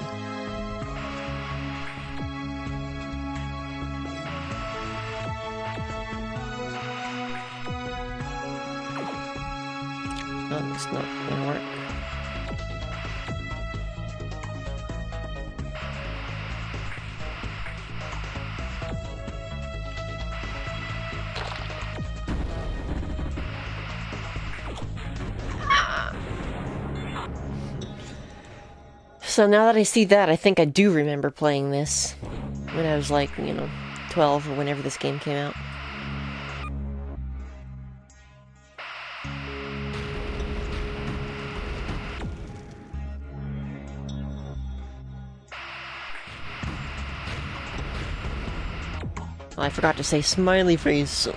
Oh, it's not gonna work. So now that I see that, I think I do remember playing this when I was like, 12 or whenever this game came out. Oh, I forgot to say smiley face.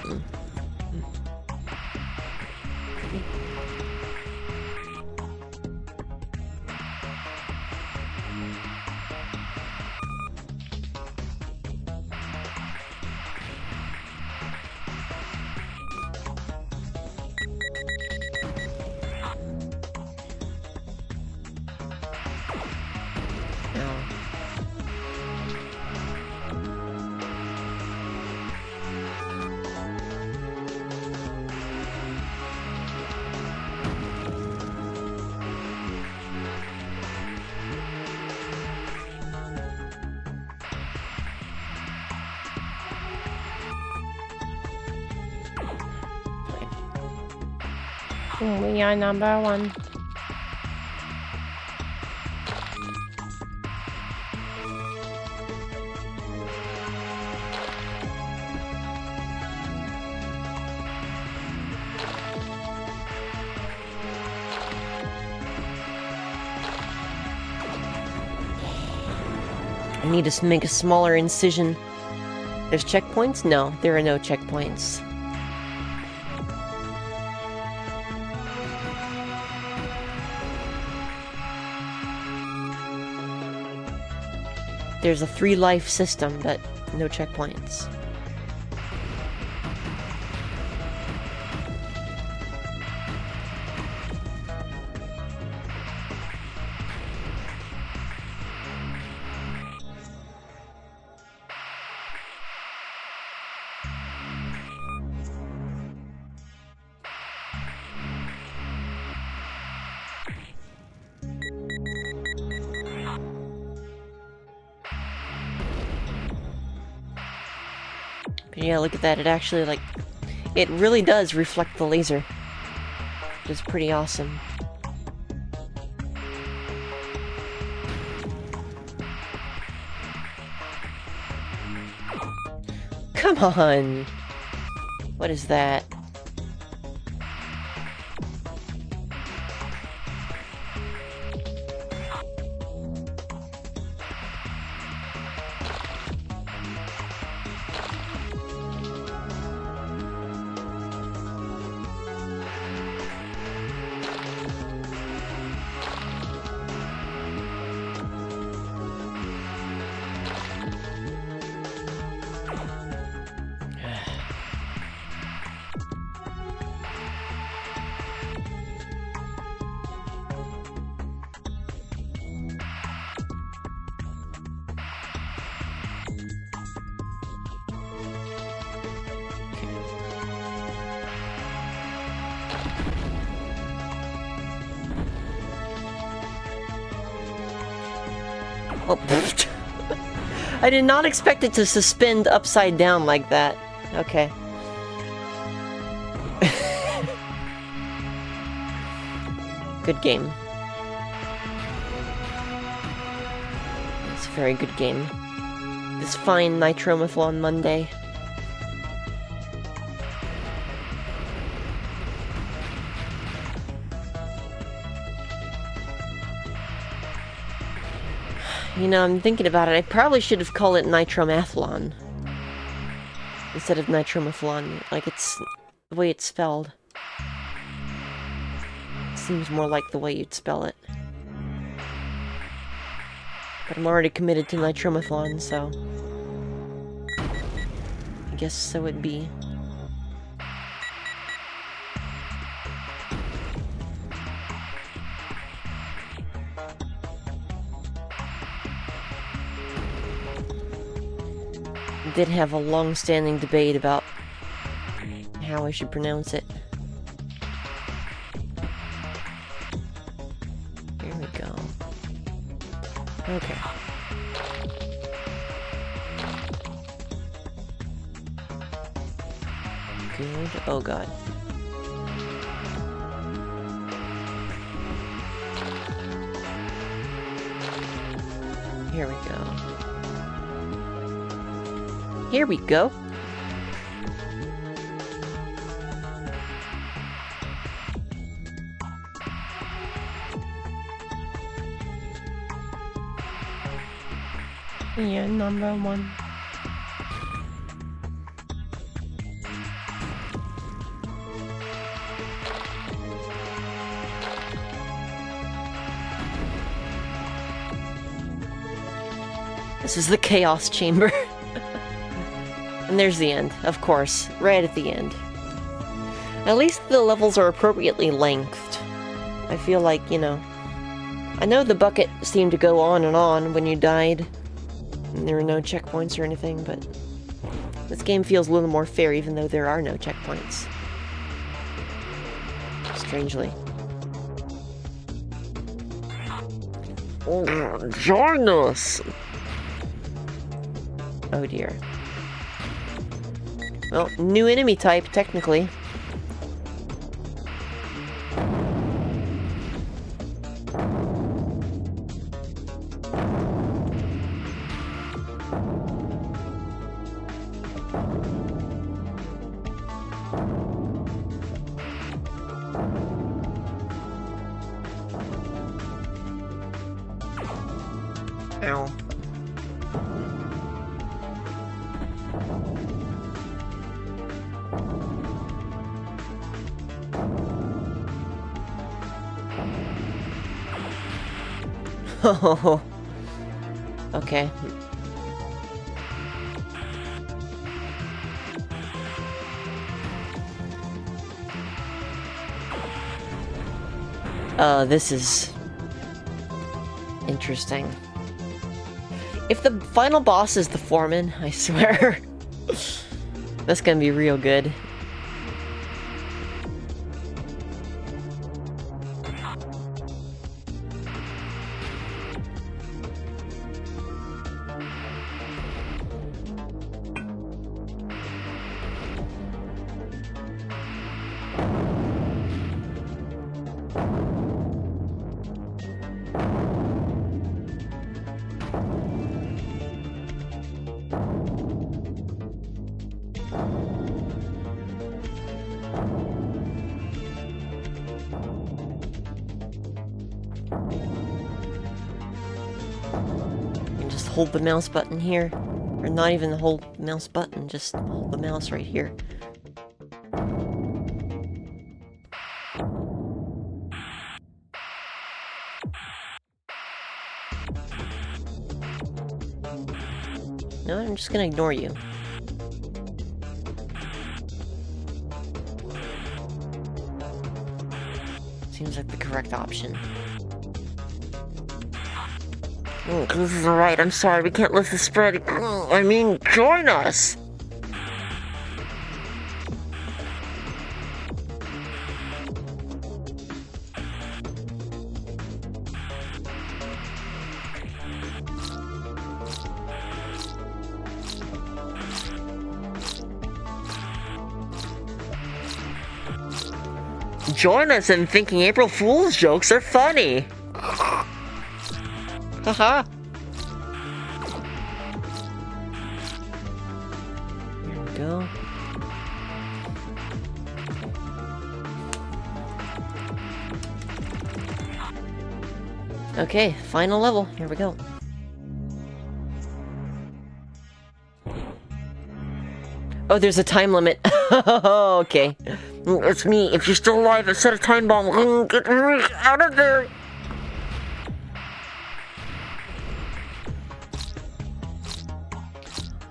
We are number one. I need to make a smaller incision. There's checkpoints? No, there are no checkpoints. There's a 3-life system, but no checkpoints. But yeah, look at that. It actually, it really does reflect the laser. Which is pretty awesome. Come on! What is that? Oh, I did not expect it to suspend upside down like that. Okay. Good game. It's a very good game. This fine Nitromeathlon Monday. You know, I'm thinking about it. I probably should have called it Nitromeathlon instead of Nitromeathlon. Like, it's the way it's spelled. It seems more like the way you'd spell it. But I'm already committed to Nitromeathlon, so I guess so it'd be. Did have a long-standing debate about how I should pronounce it. Here we go. Okay. Good. Oh god. Here we go. Here we go. Yeah, number one. This is the Chaos Chamber. And there's the end, of course, right at the end. At least the levels are appropriately lengthed. I feel like, you know... I know the bucket seemed to go on when you died, and there were no checkpoints or anything, but... this game feels a little more fair even though there are no checkpoints. Strangely. Oh, join us! Oh dear. Well, new enemy type, technically. Ow. Oh, okay. This is interesting. If the final boss is the foreman, I swear, that's gonna be real good. Hold the mouse button here. Or not even hold the mouse button, just hold the mouse right here. No, I'm just gonna ignore you. Seems like the correct option. This isn't right. I'm sorry. We can't let this spread. I mean, join us. Join us in thinking April Fool's jokes are funny. Haha. There we go. Okay, final level. Here we go. Oh, there's a time limit. Okay. It's me. If you're still alive, I've set a time bomb. Get me out of there.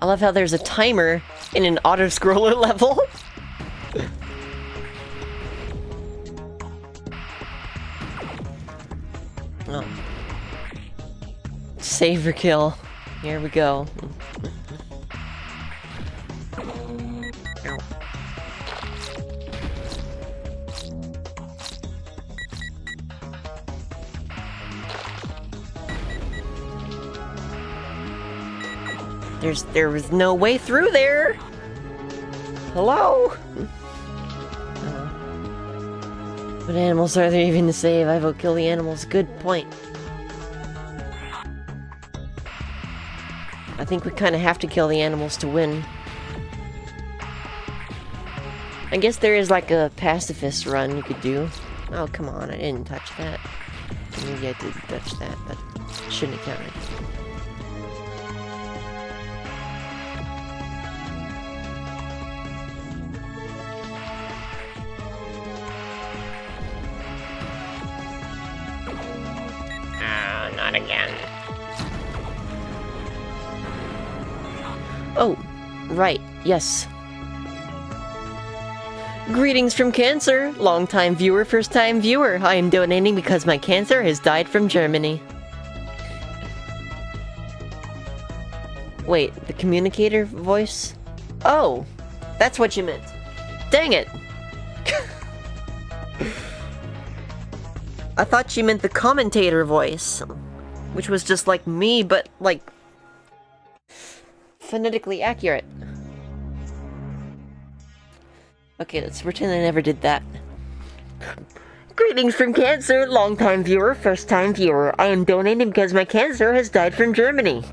I love how there's a timer in an auto-scroller level. Oh. Save or kill. Here we go. There was no way through there. Hello? What animals are there even to save? I vote kill the animals. Good point. I think we kind of have to kill the animals to win. I guess there is like a pacifist run you could do. Oh, come on. I didn't touch that. Maybe I did touch that, but shouldn't have counted. Not again. Oh, right, yes. Greetings from cancer. Long-time viewer, first-time viewer. I am donating because my cancer has died from Germany. Wait, the communicator voice? Oh, that's what you meant. Dang it! I thought you meant the commentator voice, which was just like me, but like phonetically accurate. Okay, let's pretend I never did that. Greetings from cancer, long-time viewer, first-time viewer. I am donating because my cancer has died from Germany.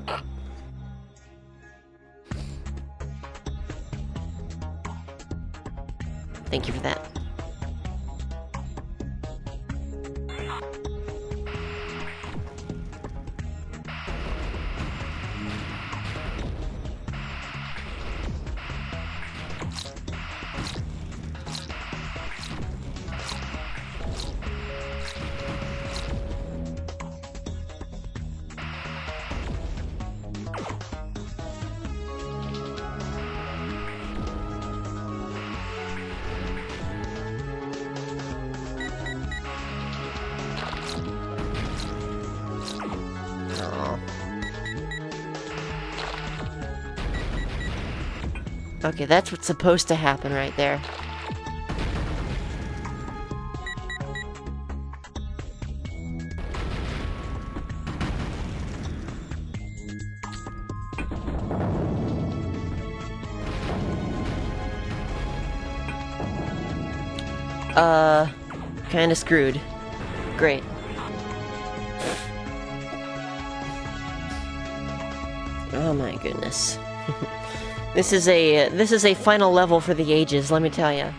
Thank you for that. Okay, that's what's supposed to happen right there. Kinda screwed. Great. Oh my goodness. This is a final level for the ages, let me tell you.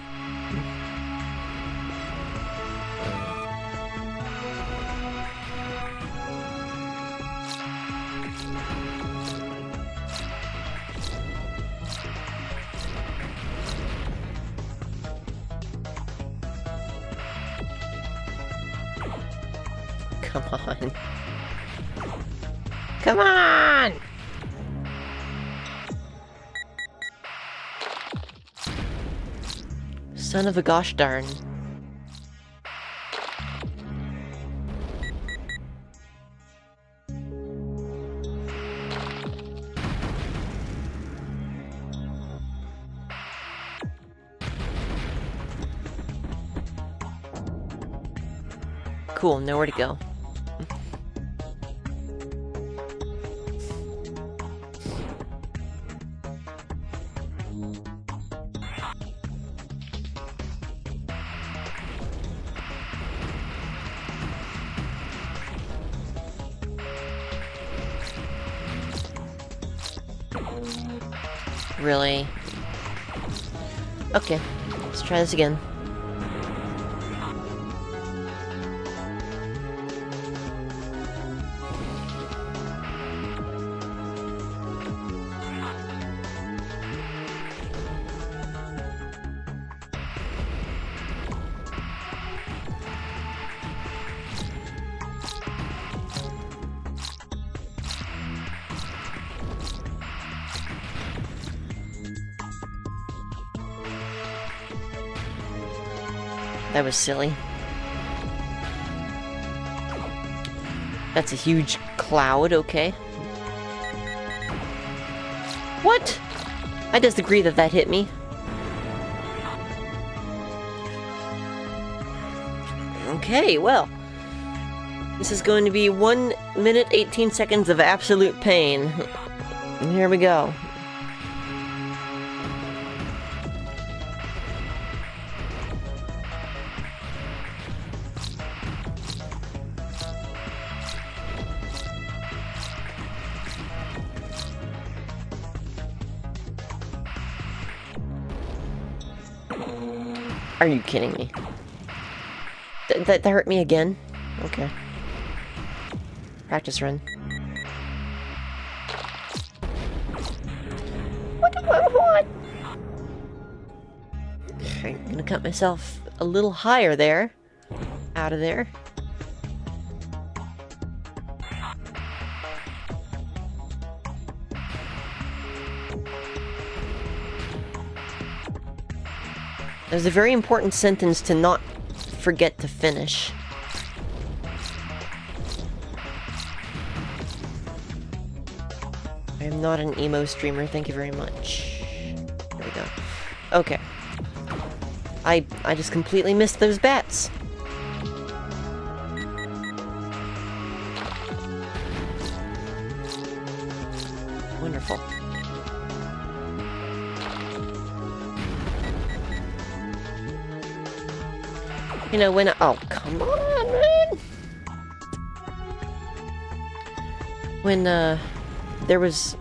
Come on. Come on! Son of a gosh darn. Cool, nowhere to go. Really? Okay, let's try this again. That was silly. That's a huge cloud, okay. What? I disagree that that hit me. Okay, well. This is going to be 1 minute 18 seconds of absolute pain. And here we go. Are you kidding me? That hurt me again? Okay. Practice run. What? Okay, I'm gonna cut myself a little higher there. Out of there. There's a very important sentence to not forget to finish. I am not an emo streamer, thank you very much. There we go. Okay. I just completely missed those bats. Wonderful. You know, when oh, come on, man! When, there was...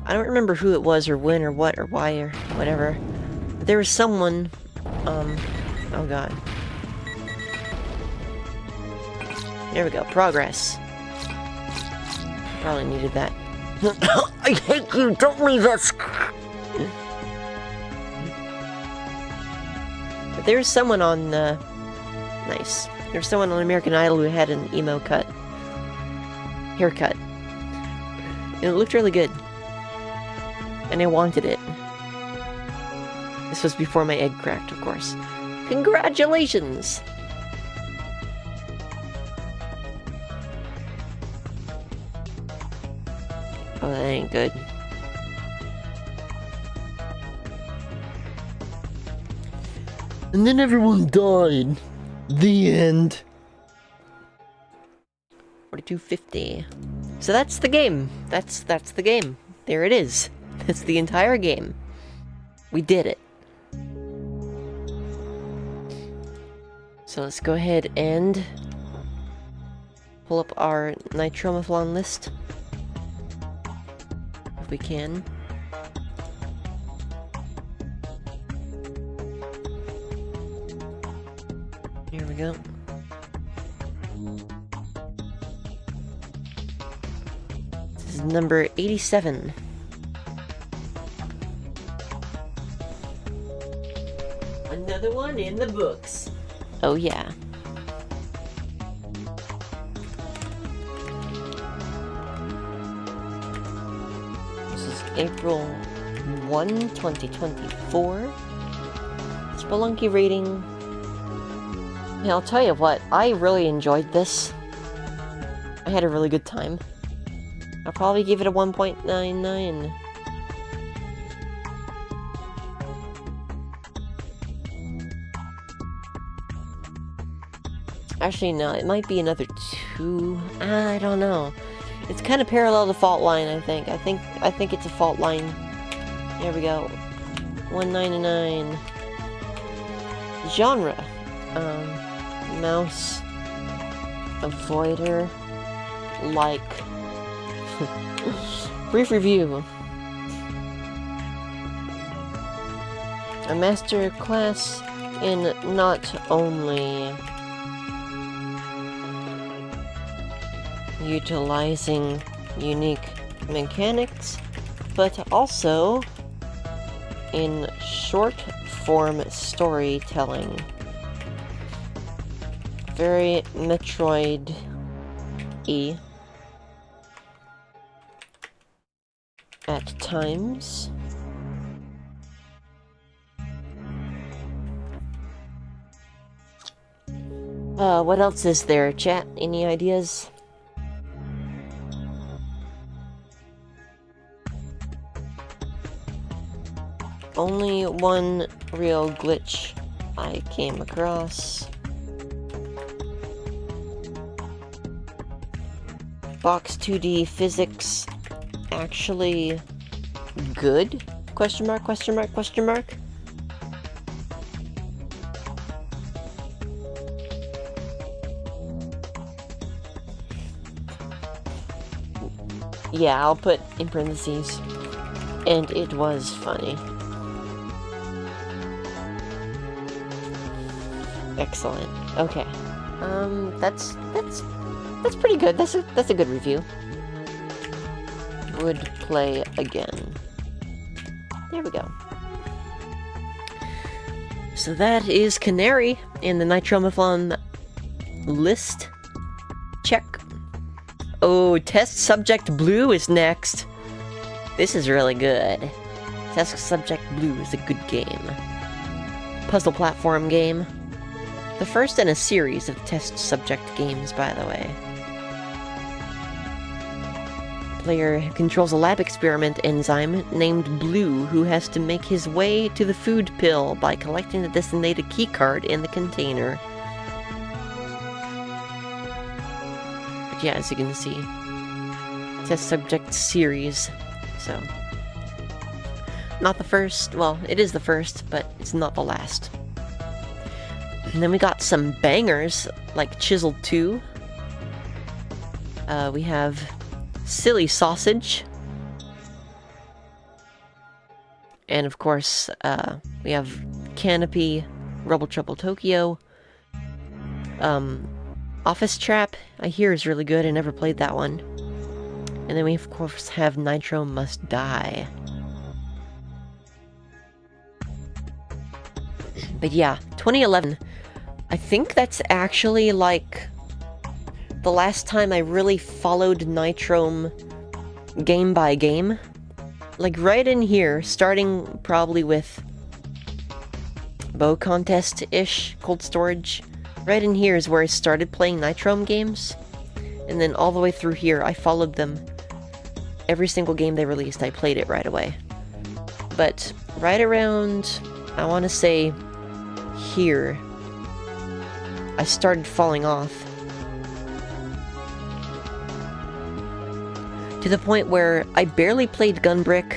I don't remember who it was, or when, or what, or why, or whatever. But there was someone, oh god. There we go, progress. Probably needed that. I hate you, don't leave us! But there's someone on, nice. There's someone on American Idol who had an emo cut. Haircut. And it looked really good. And I wanted it. This was before my egg cracked, of course. Congratulations! Oh, that ain't good. And then everyone died. The end. 4250. So that's the game. That's the game. There it is. That's the entire game. We did it. So let's go ahead and pull up our Nitromeathlon list. If we can. Here we go. This is number 87. Another one in the books. Oh yeah. This is April 1, 2024. Spelunky rating. Yeah, I'll tell you what, I really enjoyed this. I had a really good time. I'll probably give it a 1.99. Actually, no, it might be another 2. I don't know. It's kind of parallel to Fault Line, I think. I think it's a Fault Line. There we go. 199. Genre. Mouse. Avoider. Like. Brief review. a master class in not only utilizing unique mechanics, but also in short form storytelling. Very Metroid-y at times. What else is there, chat? Any ideas? Only one real glitch I came across. Box 2D physics actually good? Question mark, question mark, question mark? Yeah, I'll put in parentheses. And it was funny. Excellent. Okay. That's pretty good. That's a good review. Would play again. There we go. So that is Canary in the Nitromeathlon list. Check. Oh, Test Subject Blue is next. This is really good. Test Subject Blue is a good game. Puzzle platform game. The first in a series of Test Subject games, by the way. Player controls a lab experiment enzyme named Blue, who has to make his way to the food pill by collecting the designated keycard in the container. But yeah, as you can see, Test Subject series, so... Not the first, well, it is the first, but it's not the last. And then we got some bangers, like Chiseled 2. We have Silly Sausage. And of course, we have Canopy, Rubble Trouble Tokyo. Office Trap, I hear is really good. I never played that one. And then we of course have Nitro Must Die. But yeah, 2011. I think that's actually, like, the last time I really followed Nitrome game by game. Like, right in here, starting probably with Bow Contest-ish, Cold Storage. Right in here is where I started playing Nitrome games. And then all the way through here, I followed them. Every single game they released, I played it right away. But right around, I want to say, here, I started falling off. To the point where I barely played Gunbrick.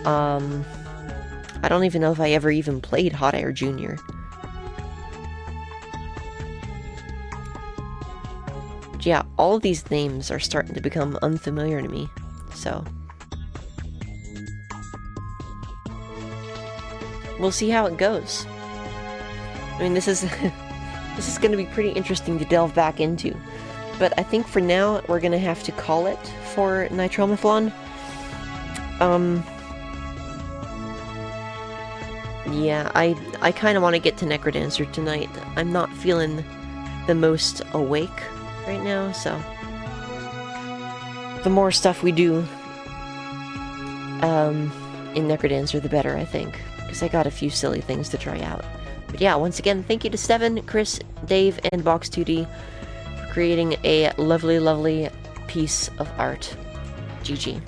I don't even know if I ever even played Hot Air Jr. But yeah, all of these names are starting to become unfamiliar to me, so... We'll see how it goes. I mean, this is going to be pretty interesting to delve back into. But I think for now, we're going to have to call it for Nitromeathlon. Yeah, I kind of want to get to Necrodancer tonight. I'm not feeling the most awake right now, so... The more stuff we do in Necrodancer, the better, I think. Because I got a few silly things to try out. But yeah, once again, thank you to Steven, Chris, Dave, and Box2D for creating a lovely, lovely piece of art. GG.